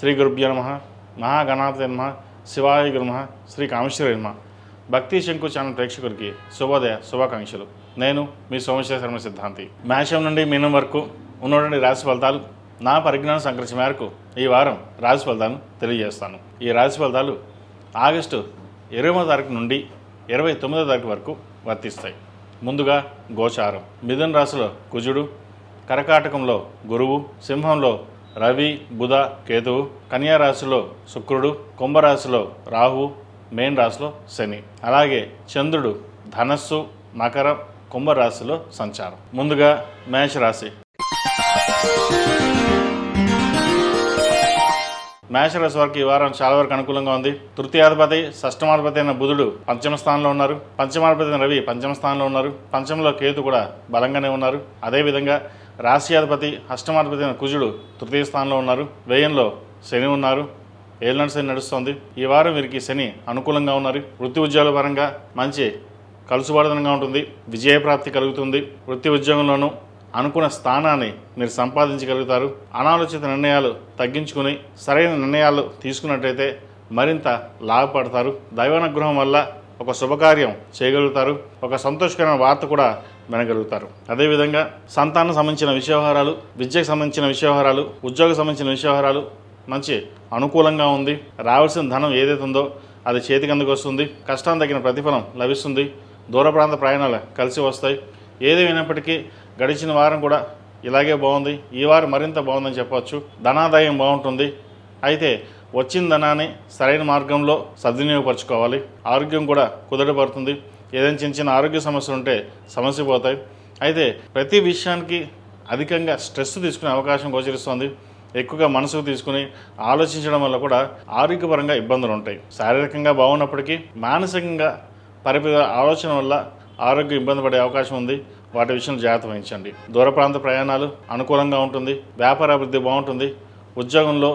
శ్రీ గురుభ్యో నమః. మహాగణాధిపతయే నమః. శివాయ నమః. శ్రీ కామేశ్వరాయ నమః. భక్తి శంకు ఛానల్ ప్రేక్షకులకి శుభోదయ శుభాకాంక్షలు. నేను మీ సోమశేఖర సిద్ధాంతి. మేషం నుండి మీనం వరకు ఉన్నటువంటి రాశి ఫలితాలు నా పరిజ్ఞానం సంకరించిన మేరకు ఈ వారం రాశి ఫలితాలను తెలియజేస్తాను. ఈ రాశి ఫలితాలు ఆగస్టు 20వ తారీఖు నుండి 29వ తారీఖు వరకు వర్తిస్తాయి. ముందుగా గోచారం. మిథున రాశిలో కుజుడు, కర్కాటకంలో గురువు, సింహంలో రవి, బుధ, కేతువు, కన్యా రాశిలో శుక్రుడు, కుంభరాశిలో రాహు, మేన్ రాశిలో శని. అలాగే చంద్రుడు ధనస్సు, మకరం, కుంభరాశిలో సంచారం. ముందుగా మేషరాశి. మేషరాశి వారికి ఈ వారం చాలా వరకు అనుకూలంగా ఉంది. తృతీయాధిపతి, షష్టమాధిపతి అయిన బుధుడు పంచమ స్థానంలో ఉన్నారు. పంచమాధిపతి అయిన రవి పంచమ స్థానంలో ఉన్నారు. పంచమంలో కేతు కూడా బలంగానే ఉన్నారు. అదేవిధంగా రాశ్యాధిపతి, అష్టమాధిపతి అయిన కుజుడు తృతీయ స్థానంలో ఉన్నారు. వ్యయంలో శని ఉన్నారు. ఏళ్ళ శని నడుస్తుంది. ఈ వారం వీరికి శని అనుకూలంగా ఉన్నారు. వృత్తి ఉద్యోగాల పరంగా మంచి కలుసుబాటుదనంగా ఉంటుంది. విజయప్రాప్తి కలుగుతుంది. వృత్తి ఉద్యోగంలోనూ అనుకున్న స్థానాన్ని మీరు సంపాదించగలుగుతారు. అనాలోచిత నిర్ణయాలు తగ్గించుకుని సరైన నిర్ణయాలు తీసుకున్నట్టయితే మరింత లాభపడతారు. దైవానుగ్రహం వల్ల ఒక శుభకార్యం చేయగలుగుతారు. ఒక సంతోషకరమైన వార్త కూడా వినగలుగుతారు. అదేవిధంగా సంతానం సంబంధించిన విషయవహారాలు, విద్యకు సంబంధించిన విషయవహారాలు, ఉద్యోగం సంబంధించిన విషయవహారాలు మంచి అనుకూలంగా ఉంది. రావాల్సిన ధనం ఏదైతే ఉందో అది చేతికి అందుకు వస్తుంది. కష్టానికి తగిన ప్రతిఫలం లభిస్తుంది. దూర ప్రాంత ప్రయాణాలు కలిసి వస్తాయి. ఏదేమైనప్పటికీ గడిచిన వారం కూడా ఇలాగే బాగుంది. ఈ వారం మరింత బాగుందని చెప్పవచ్చు. ధనాదాయం బాగుంటుంది. అయితే వచ్చిన ధనాన్ని సరైన మార్గంలో సద్వినియోగపరచుకోవాలి. ఆరోగ్యం కూడా కుదుటపడుతుంది. ఏదైనా చిన్న చిన్న ఆరోగ్య సమస్యలు ఉంటే సమస్య పోతాయి. అయితే ప్రతి విషయానికి అధికంగా స్ట్రెస్ తీసుకునే అవకాశం గోచరిస్తుంది. ఎక్కువగా మనసుకు తీసుకుని ఆలోచించడం వల్ల కూడా ఆరోగ్యపరంగా ఇబ్బందులు ఉంటాయి. శారీరకంగా బాగున్నప్పటికీ మానసికంగా ఆలోచన వల్ల ఆరోగ్యం ఇబ్బంది పడే అవకాశం ఉంది. వాటి విషయంలో జాగ్రత్త వహించండి. దూర ప్రాంత ప్రయాణాలు అనుకూలంగా ఉంటుంది. వ్యాపార అభివృద్ధి బాగుంటుంది. ఉద్యోగంలో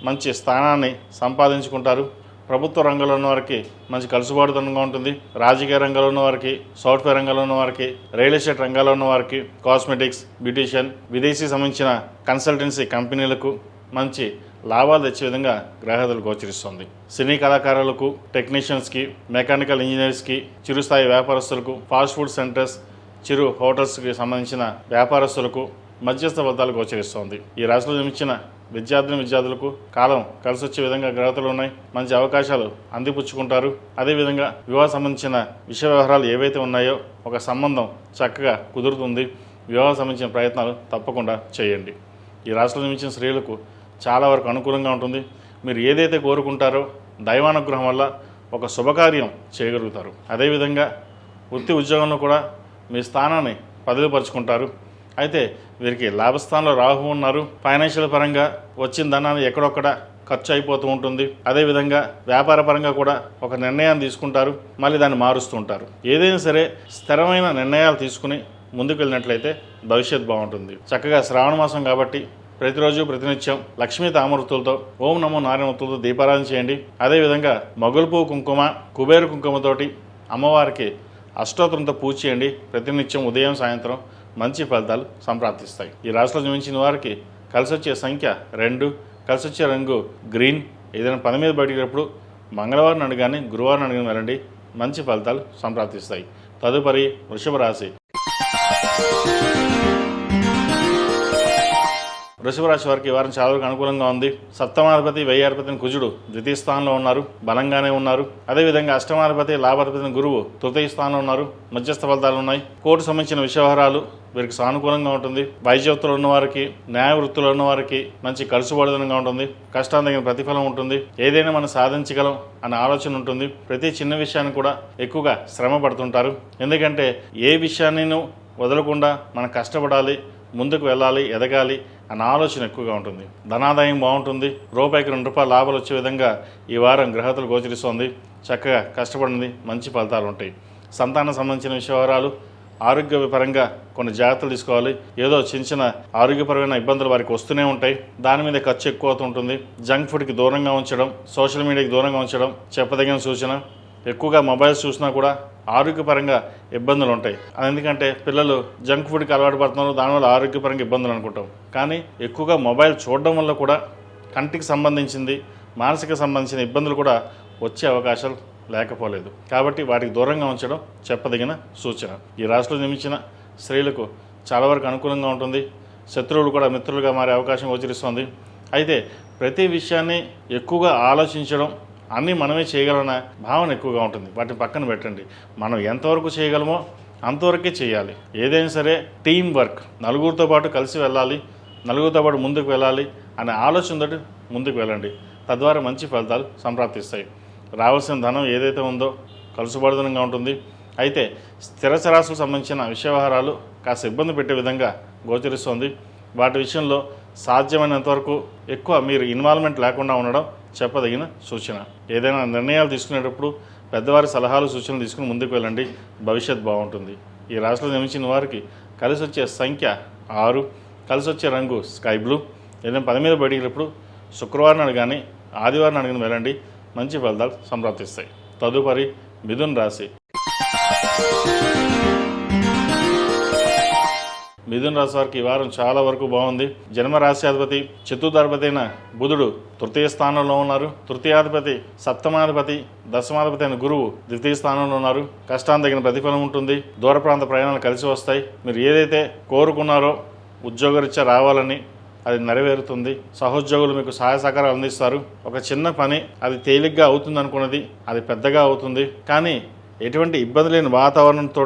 మంచి స్థానాన్ని సంపాదించుకుంటారు. ప్రభుత్వ రంగంలో ఉన్న వారికి మంచి కలుసుబాటుతనంగా ఉంటుంది. రాజకీయ రంగంలో ఉన్న వారికి, సాఫ్ట్వేర్ రంగంలో ఉన్న వారికి, రియల్ ఎస్టేట్ రంగాల్లో ఉన్న వారికి, కాస్మెటిక్స్, బ్యూటీషియన్, విదేశీ సంబంధించిన కన్సల్టెన్సీ కంపెనీలకు మంచి లాభాలు తెచ్చే విధంగా గ్రహదలు గోచరిస్తుంది. సినీ కళాకారులకు, టెక్నీషియన్స్కి, మెకానికల్ ఇంజనీర్స్కి, చిరుస్థాయి వ్యాపారస్తులకు, ఫాస్ట్ ఫుడ్ సెంటర్స్, చిరు హోటల్స్కి సంబంధించిన వ్యాపారస్తులకు మధ్యస్థ ఫలితాలు గోచరిస్తోంది. ఈ రాశిలో జన్మించిన విద్యార్థులకు కాలం కలిసి వచ్చే విధంగా గ్రహతలు ఉన్నాయి. మంచి అవకాశాలు అందిపుచ్చుకుంటారు. అదేవిధంగా వివాహ సంబంధించిన విషయ వ్యవహారాలు ఏవైతే ఉన్నాయో ఒక సంబంధం చక్కగా కుదురుతుంది. వివాహం సంబంధించిన ప్రయత్నాలు తప్పకుండా చేయండి. ఈ రాశిలో జన్మించిన స్త్రీలకు చాలా వరకు అనుకూలంగా ఉంటుంది. మీరు ఏదైతే కోరుకుంటారో దైవానుగ్రహం వల్ల ఒక శుభకార్యం చేయగలుగుతారు. అదేవిధంగా వృత్తి ఉద్యోగంలో కూడా మీ స్థానాన్ని పదిలిపరుచుకుంటారు. అయితే వీరికి లాభస్థానంలో రాహు ఉన్నారు. ఫైనాన్షియల్ పరంగా వచ్చిన ధనాన్ని ఎక్కడొక్కడ ఖర్చు అయిపోతూ ఉంటుంది. అదేవిధంగా వ్యాపార పరంగా కూడా ఒక నిర్ణయాన్ని తీసుకుంటారు, మళ్ళీ దాన్ని మారుస్తూ ఉంటారు. ఏదైనా సరే స్థిరమైన నిర్ణయాలు తీసుకుని ముందుకు వెళ్ళినట్లయితే భవిష్యత్ బాగుంటుంది. చక్కగా శ్రావణ మాసం కాబట్టి ప్రతిరోజు ప్రతినిత్యం లక్ష్మీ తామరతులతో, ఓం నమో నారాయణతులతో దీపారాధన చేయండి. అదేవిధంగా మొగలుపు కుంకుమ, కుబేరు కుంకుమతోటి అమ్మవారికి అష్టోత్తరంతో పూజ చేయండి. ప్రతినిత్యం ఉదయం సాయంత్రం మంచి ఫలితాలు సంప్రాప్తిస్తాయి. ఈ రాశిలో జన్మించిన వారికి కలిసి వచ్చే సంఖ్య 2, కలిసి వచ్చే రంగు గ్రీన్. ఏదైనా పని మీద బయటకు మంగళవారం నాడు కానీ గురువారం నాడు కానీ వెళ్ళండి. మంచి ఫలితాలు సంప్రాప్తిస్తాయి. తదుపరి వృషభ రాశి. వృషభ రాశి వారికి ఈ వారం చాలా వరకు అనుకూలంగా ఉంది. సప్తమాధిపతి, వ్యయాధిపతి కుజుడు ద్వితీయ స్థానంలో ఉన్నారు, బలంగానే ఉన్నారు. అదేవిధంగా అష్టమాధిపతి, లాభాధిపతి గురువు తృతీయ స్థానంలో ఉన్నారు. మధ్యస్థ ఫలితాలు ఉన్నాయి. కోర్టు సంబంధించిన విషయవహారాలు వీరికి సానుకూలంగా ఉంటుంది. వైద్య వృత్తులు ఉన్నవారికి, న్యాయ వృత్తులు ఉన్నవారికి మంచి కలుసుబాటుదనంగా ఉంటుంది. కష్టానికి తగిన ప్రతిఫలం ఉంటుంది. ఏదైనా మనం సాధించగలం అనే ఆలోచన ఉంటుంది. ప్రతి చిన్న విషయాన్ని కూడా ఎక్కువగా శ్రమ పడుతుంటారు. ఎందుకంటే ఏ విషయాన్ని వదలకుండా మనం కష్టపడాలి, ముందుకు వెళ్ళాలి, ఎదగాలి అన్న ఆలోచన ఎక్కువగా ఉంటుంది. ధనాదాయం బాగుంటుంది. రూపాయికి 2 రూపాయల లాభాలు వచ్చే విధంగా ఈ వారం గ్రహతలు గోచరిస్తోంది. చక్కగా కష్టపడింది, మంచి ఫలితాలు ఉంటాయి. సంతానం సంబంధించిన విషయాలు, ఆరోగ్యపరంగా కొన్ని జాగ్రత్తలు తీసుకోవాలి. ఏదో చిన్న చిన్న ఆరోగ్యపరమైన ఇబ్బందులు వారికి వస్తూనే ఉంటాయి. దాని మీద ఖర్చు ఎక్కువ అవుతుంటుంది. జంక్ ఫుడ్కి దూరంగా ఉంచడం, సోషల్ మీడియాకి దూరంగా ఉంచడం చెప్పదగిన సూచన. ఎక్కువగా మొబైల్స్ చూసినా కూడా ఆరోగ్యపరంగా ఇబ్బందులు ఉంటాయి. ఎందుకంటే పిల్లలు జంక్ ఫుడ్కి అలవాటు పడుతున్నారు, దానివల్ల ఆరోగ్యపరంగా ఇబ్బందులు అనుకుంటాం. కానీ ఎక్కువగా మొబైల్ చూడడం వల్ల కూడా కంటికి సంబంధించింది, మానసిక సంబంధించిన ఇబ్బందులు కూడా వచ్చే అవకాశాలు లేకపోలేదు. కాబట్టి వాటికి దూరంగా ఉంచడం చెప్పదగిన సూచన. ఈ రాశిలో జన్మించిన స్త్రీలకు చాలా వరకు అనుకూలంగా ఉంటుంది. శత్రువులు కూడా మిత్రులుగా మారే అవకాశం గోచరిస్తుంది. అయితే ప్రతి విషయాన్ని ఎక్కువగా ఆలోచించడం, అన్నీ మనమే చేయగలన్న భావన ఎక్కువగా ఉంటుంది. వాటిని పక్కన పెట్టండి. మనం ఎంతవరకు చేయగలమో అంతవరకే చేయాలి. ఏదైనా సరే టీం వర్క్, నలుగురితో పాటు కలిసి వెళ్ళాలి, నలుగురితో పాటు ముందుకు వెళ్ళాలి అనే ఆలోచనతో ముందుకు వెళ్ళండి. తద్వారా మంచి ఫలితాలు సంప్రాప్తిస్తాయి. రావాల్సిన ధనం ఏదైతే ఉందో కలుసుబడుదనంగా ఉంటుంది. అయితే స్థిర చరాశులకు సంబంధించిన వ్యవహారాలు కాస్త ఇబ్బంది పెట్టే విధంగా గోచరిస్తుంది. వాటి విషయంలో సాధ్యమైనంతవరకు ఎక్కువ మీరు ఇన్వాల్వ్మెంట్ లేకుండా ఉండడం చెప్పదగిన సూచన. ఏదైనా నిర్ణయాలు తీసుకునేటప్పుడు పెద్దవారి సలహాలు సూచనలు తీసుకుని ముందుకు వెళ్ళండి. భవిష్యత్ బాగుంటుంది. ఈ రాశిలో జన్మించిన వారికి కలిసి వచ్చే సంఖ్య 6, కలిసి వచ్చే రంగు స్కై బ్లూ. ఏదైనా పని మీద బయటికి శుక్రవారం నాడు కానీ ఆదివారం నాడు కానీ వెళ్ళండి. మంచి ఫలితాలు సంప్రాప్తిస్తాయి. తదుపరి మిథున రాశి. మిథున రాశి వారికి ఈ వారం చాలా వరకు బాగుంది. జన్మరాశ్యాధిపతి చతుర్థాధిపతి అయిన బుధుడు తృతీయ స్థానంలో ఉన్నారు. తృతీయాధిపతి సప్తమాధిపతి దశమాధిపతి అయిన గురువు ద్వితీయ స్థానంలో ఉన్నారు. కష్టానికి తగిన ప్రతిఫలం ఉంటుంది. దూర ప్రాంత ప్రయాణాలు కలిసి వస్తాయి. మీరు ఏదైతే కోరుకున్నారో ఉద్యోగరీత్యా రావాలని అది నెరవేరుతుంది. సహోద్యోగులు మీకు సహాయ సహకారాలు అందిస్తారు. ఒక చిన్న పని అది తేలిగ్గా అవుతుంది అనుకున్నది అది పెద్దగా అవుతుంది. కానీ ఎటువంటి ఇబ్బంది లేని వాతావరణంతో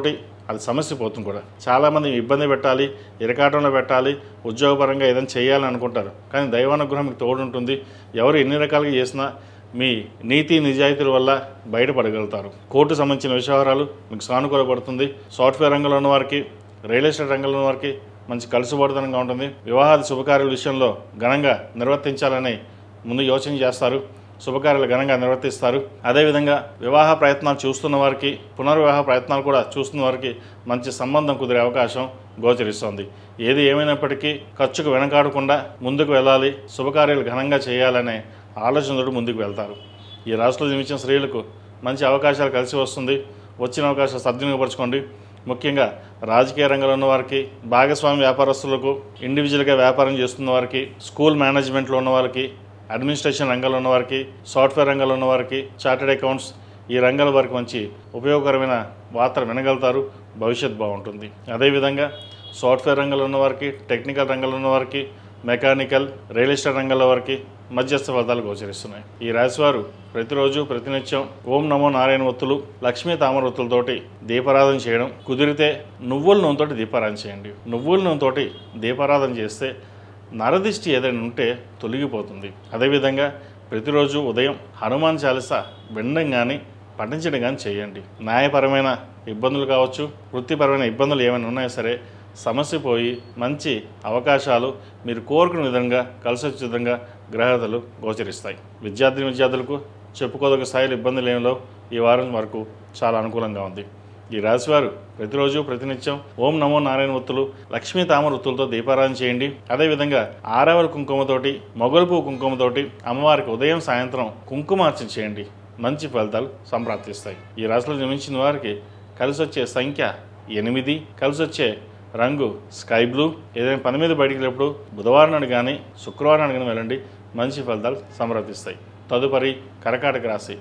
అది సమస్య పోతుంది కూడా. చాలామంది ఇబ్బంది పెట్టాలి, ఇరకాటంలో పెట్టాలి, ఉద్యోగపరంగా ఏదైనా చేయాలని అనుకుంటారు. కానీ దైవానుగ్రహం మీకు తోడుంటుంది. ఎవరు ఎన్ని రకాలుగా చేసినా మీ నీతి నిజాయితీల వల్ల బయటపడగలుగుతారు. కోర్టు సంబంధించిన వ్యవహారాలు మీకు సానుకూలపడుతుంది. సాఫ్ట్వేర్ రంగంలో ఉన్న వారికి, రియల్ ఎస్టేట్ రంగంలో ఉన్న వారికి మంచి కలుసుబడుదనంగా ఉంటుంది. వివాహాది శుభకార్యాల విషయంలో ఘనంగా నిర్వర్తించాలని ముందు యోచన చేస్తారు. శుభకార్యాలు ఘనంగా నిర్వర్తిస్తారు. అదేవిధంగా వివాహ ప్రయత్నాలు చూస్తున్న వారికి, పునర్వివాహ ప్రయత్నాలు కూడా చూస్తున్న వారికి మంచి సంబంధం కుదిరే అవకాశం గోచరిస్తుంది. ఏది ఏమైనప్పటికీ ఖర్చుకు వెనకాడకుండా ముందుకు వెళ్ళాలి, శుభకార్యాలు ఘనంగా చేయాలనే ఆలోచనతో ముందుకు వెళ్తారు. ఈ రాశిలో జన్మించిన స్త్రీలకు మంచి అవకాశాలు కలిసి వస్తుంది. వచ్చిన అవకాశాలు సద్వినియోగపరచుకోండి. ముఖ్యంగా రాజకీయ రంగంలో ఉన్న వారికి, భాగస్వామి వ్యాపారస్తులకు, ఇండివిజువల్గా వ్యాపారం చేస్తున్న వారికి, స్కూల్ మేనేజ్మెంట్లో ఉన్న వారికి, అడ్మినిస్ట్రేషన్ రంగంలో ఉన్న వారికి, సాఫ్ట్వేర్ రంగంలో ఉన్న వారికి, చార్టెడ్ అకౌంట్స్ ఈ రంగాల వారికి మంచి ఉపయోగకరమైన వార్త వినగలుగుతారు. భవిష్యత్ బాగుంటుంది. అదేవిధంగా సాఫ్ట్వేర్ రంగంలో ఉన్న వారికి, టెక్నికల్ రంగంలో ఉన్న వారికి, మెకానికల్, రియల్ ఎస్టేట్ రంగంలో వారికి మధ్యస్థ ఫలితాలు గోచరిస్తున్నాయి. ఈ రాశివారు ప్రతిరోజు ప్రతినిత్యం ఓం నమో నారాయణ ఒత్తులు, లక్ష్మీ తామర ఒత్తులతోటి దీపారాధన చేయడం, కుదిరితే నువ్వుల నూనెతోటి దీపారాధన చేయండి. నువ్వుల నూనెతోటి దీపారాధన చేస్తే నరదిష్టి ఏదైనా ఉంటే తొలగిపోతుంది. అదేవిధంగా ప్రతిరోజు ఉదయం హనుమాన్ చాలీసా వినడం కానీ పఠించడం కానీ చేయండి. న్యాయపరమైన ఇబ్బందులు కావచ్చు, వృత్తిపరమైన ఇబ్బందులు ఏమైనా ఉన్నాయో సరే సమస్య పోయి మంచి అవకాశాలు మీరు కోరుకున్న విధంగా కలిసి వచ్చే విధంగా గ్రహతలు గోచరిస్తాయి. విద్యార్థులకు చెప్పుకోదగ్గ స్థాయిలో ఇబ్బందులు ఏమిలో ఈ వారం వరకు చాలా అనుకూలంగా ఉంది. ఈ రాశివారు ప్రతిరోజు ప్రతినిత్యం ఓం నమో నారాయణ ఒత్తులు, లక్ష్మీ తామర ఒత్తులతో దీపారాధన చేయండి. అదేవిధంగా ఆరవల కుంకుమతోటి, మొగలుపు కుంకుమతోటి అమ్మవారికి ఉదయం సాయంత్రం కుంకుమార్చన చేయండి. మంచి ఫలితాలు సంప్రాప్తిస్తాయి. ఈ రాశిలో జన్మించిన వారికి కలిసి వచ్చే సంఖ్య 8, కలిసి వచ్చే రంగు స్కై బ్లూ. ఏదైనా పని మీద బయటికి వెళ్ళినప్పుడు బుధవారం నాడు కానీ శుక్రవారం నాడు కానీ వెళ్ళండి. మంచి ఫలితాలు సంప్రాప్తిస్తాయి. తదుపరి కర్కాటక రాశి.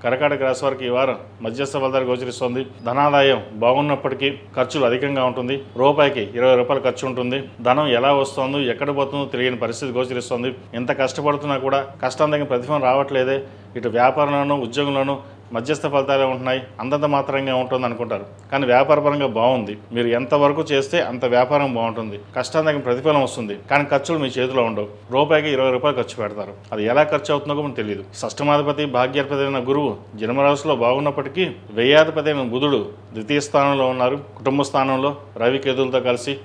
కర్కాటక రాశి వారికి ఈ వారం మధ్యస్థ ఫలితాలు గోచరిస్తుంది. ధనాదాయం బాగున్నప్పటికీ ఖర్చులు అధికంగా ఉంటుంది. రూపాయికి 20 రూపాయలు ఖర్చు ఉంటుంది. ధనం ఎలా వస్తుందో ఎక్కడ పోతుందో తెలియని పరిస్థితి గోచరిస్తుంది. ఎంత కష్టపడుతున్నా కూడా కష్టం తగిన ప్రతిఫలం రావట్లేదే. ఇటు వ్యాపారంలోనూ ఉద్యోగంలోనూ మధ్యస్థ ఫలితాలే ఉంటున్నాయి, అంతంత మాత్రంగా ఉంటుంది అనుకుంటారు. కానీ వ్యాపారపరంగా బాగుంది. మీరు ఎంతవరకు చేస్తే అంత వ్యాపారం బాగుంటుంది, కష్టం తగిన ప్రతిఫలం వస్తుంది. కానీ ఖర్చులు మీ చేతిలో ఉండవు. రూపాయికి 20 రూపాయలు ఖర్చు పెడతారు. అది ఎలా ఖర్చు అవుతుందో కూడా తెలియదు. షష్టమాధిపతి భాగ్యాధిపతి అయిన గురువు జన్మరాశిలో బాగున్నప్పటికీ వ్యయాధిపతి అయిన బుధుడు ద్వితీయ స్థానంలో ఉన్నారు. కుటుంబ స్థానంలో రవి కేతులతో కలిసి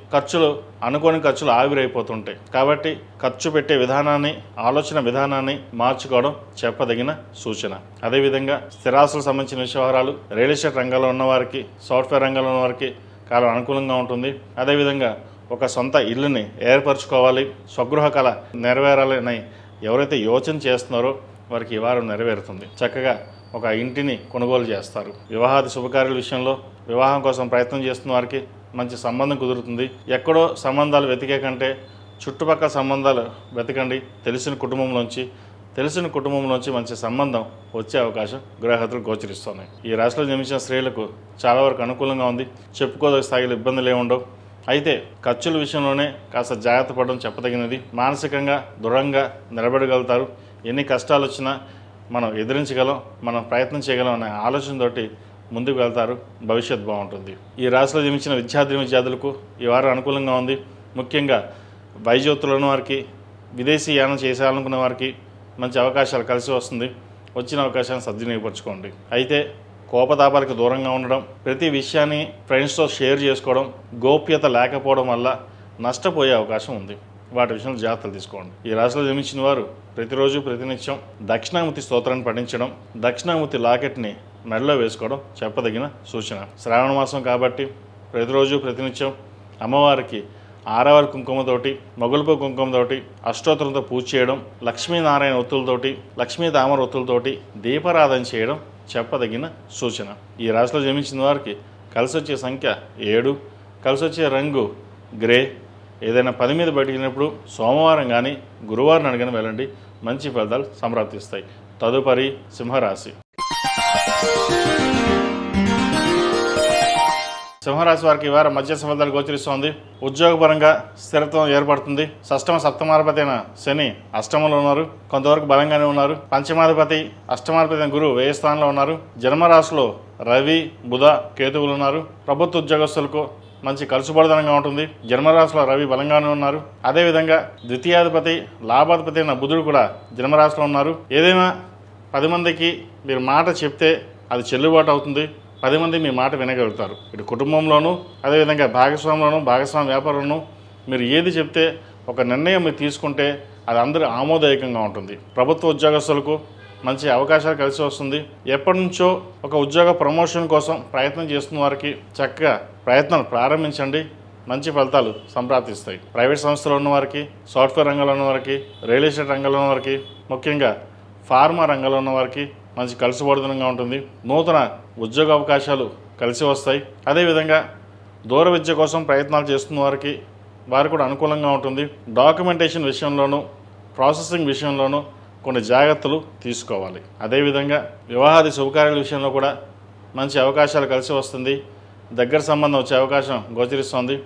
అనుకోని ఖర్చులు ఆవిరైపోతుంటాయి. కాబట్టి ఖర్చు పెట్టే విధానాన్ని, ఆలోచన విధానాన్ని మార్చుకోవడం చెప్పదగిన సూచన. అదేవిధంగా స్థిరాస్తులకు సంబంధించిన వ్యవహారాలు, రియల్ ఎస్టేట్ రంగంలో ఉన్నవారికి, సాఫ్ట్వేర్ రంగంలో ఉన్నవారికి కాలం అనుకూలంగా ఉంటుంది. అదేవిధంగా ఒక సొంత ఇల్లుని ఏర్పరచుకోవాలి, స్వగృహ కళ నెరవేరాలని ఎవరైతే యోచన చేస్తున్నారో వారికి ఈ వారం నెరవేరుతుంది. చక్కగా ఒక ఇంటిని కొనుగోలు చేస్తారు. వివాహాది శుభకార్యాల విషయంలో వివాహం కోసం ప్రయత్నం చేస్తున్న వారికి మంచి సంబంధం కుదురుతుంది. ఎక్కడో సంబంధాలు వెతికే కంటే చుట్టుపక్కల సంబంధాలు వెతకండి. తెలిసిన కుటుంబంలోంచి మంచి సంబంధం వచ్చే అవకాశం గ్రహతులు గోచరిస్తున్నాయి. ఈ రాశిలో జన్మించిన స్త్రీలకు చాలా వరకు అనుకూలంగా ఉంది. చెప్పుకోదగ్గ స్థాయిలో ఇబ్బందులు ఏముండవు. అయితే ఖర్చుల విషయంలోనే కాస్త జాగ్రత్త పడడం చెప్పదగినది. మానసికంగా దృఢంగా నిలబడగలుగుతారు. ఎన్ని కష్టాలు వచ్చినా మనం ఎదిరించగలం, మనం ప్రయత్నం చేయగలం అనే ఆలోచనతోటి ముందుకు వెళ్తారు. భవిష్యత్ బాగుంటుంది. ఈ రాశిలో జన్మించిన విద్యార్థులకు ఈ వారం అనుకూలంగా ఉంది. ముఖ్యంగా వైద్యోత్తులు ఉన్న వారికి, విదేశీ యానం చేసేయాలనుకున్న వారికి మంచి అవకాశాలు కలిసి వస్తుంది. వచ్చిన అవకాశాన్ని సద్వినియోగపరచుకోండి. అయితే కోపతాపాలకు దూరంగా ఉండడం, ప్రతి విషయాన్ని ఫ్రెండ్స్తో షేర్ చేసుకోవడం, గోప్యత లేకపోవడం వల్ల నష్టపోయే అవకాశం ఉంది. వాటి విషయంలో జాగ్రత్తలు తీసుకోండి. ఈ రాశిలో జన్మించిన వారు ప్రతిరోజు ప్రతినిత్యం దక్షిణామూర్తి స్తోత్రాన్ని పఠించడం, దక్షిణామూర్తి లాకెట్ని మెడలో వేసుకోవడం చెప్పదగిన సూచన. శ్రావణ మాసం కాబట్టి ప్రతిరోజు ప్రతినిత్యం అమ్మవారికి ఆరవారి కుంకుమతోటి, మొగలుపు కుంకుమతోటి అష్టోత్తరంతో పూజ చేయడం, లక్ష్మీనారాయణ ఒత్తులతోటి, లక్ష్మీ తామర ఒత్తులతోటి దీపారాధన చేయడం చెప్పదగిన సూచన. ఈ రాశిలో జన్మించిన వారికి కలిసి వచ్చే సంఖ్య 7, కలిసి వచ్చే రంగు గ్రే. ఏదైనా పని మీద బయటికి వెళ్ళినప్పుడు సోమవారం కానీ గురువారం అడిగిన వెళ్ళండి. మంచి ఫలితాలు సంప్రాప్తిస్తాయి. తదుపరి సింహరాశి. సింహరాశి వారికి ఈ వారం మధ్య ఫలితాలు గోచరిస్తోంది. ఉద్యోగపరంగా స్థిరత్వం ఏర్పడుతుంది. షష్టమ సప్తమాధిపతి అయిన శని అష్టమంలో ఉన్నారు. కొంతవరకు బలంగానే ఉన్నారు. పంచమాధిపతి అష్టమాధిపతి అయిన గురువు వ్యయ స్థానంలో ఉన్నారు. జన్మరాశిలో రవి, బుధ, కేతువులు ఉన్నారు. ప్రభుత్వ ఉద్యోగస్తులకు మంచి కలుసుబడదనంగా ఉంటుంది. జన్మరాశిలో రవి బలంగానే ఉన్నారు. అదేవిధంగా ద్వితీయాధిపతి, లాభాధిపతి అయిన బుధుడు కూడా జన్మరాశిలో ఉన్నారు. ఏదైనా 10 మందికి మీరు మాట చెప్తే అది చెల్లుబాటు అవుతుంది. 10 మంది మీ మాట వినగలుగుతారు. ఇటు కుటుంబంలోనూ, అదేవిధంగా భాగస్వామ్య వ్యాపారంలోనూ మీరు ఏది చెప్తే ఒక నిర్ణయం మీరు తీసుకుంటే అది అందరూ ఆమోదయోగ్యంగా ఉంటుంది. ప్రభుత్వ ఉద్యోగస్తులకు మంచి అవకాశాలు కలిసి వస్తుంది. ఎప్పటి నుంచో ఒక ఉద్యోగ ప్రమోషన్ కోసం ప్రయత్నం చేస్తున్న వారికి చక్కగా ప్రయత్నాలు ప్రారంభించండి. మంచి ఫలితాలు సంప్రాప్తిస్తాయి. ప్రైవేట్ సంస్థలో ఉన్నవారికి, సాఫ్ట్వేర్ రంగంలో ఉన్నవారికి, రియల్ ఎస్టేట్ రంగంలో ఉన్నవారికి, ముఖ్యంగా ఫార్మా రంగంలో ఉన్నవారికి మంచి కలుసుబడుదనంగా ఉంటుంది. నూతన ఉద్యోగ అవకాశాలు కలిసి వస్తాయి. అదేవిధంగా దూర విద్య కోసం ప్రయత్నాలు చేస్తున్న వారికి కూడా అనుకూలంగా ఉంటుంది. డాక్యుమెంటేషన్ విషయంలోనూ, ప్రాసెసింగ్ విషయంలోనూ కొన్ని జాగ్రత్తలు తీసుకోవాలి. అదేవిధంగా వివాహాది శుభకార్యాల విషయంలో కూడా మంచి అవకాశాలు కలిసి వస్తుంది. దగ్గర సంబంధం వచ్చే అవకాశం గోచరిస్తోంది.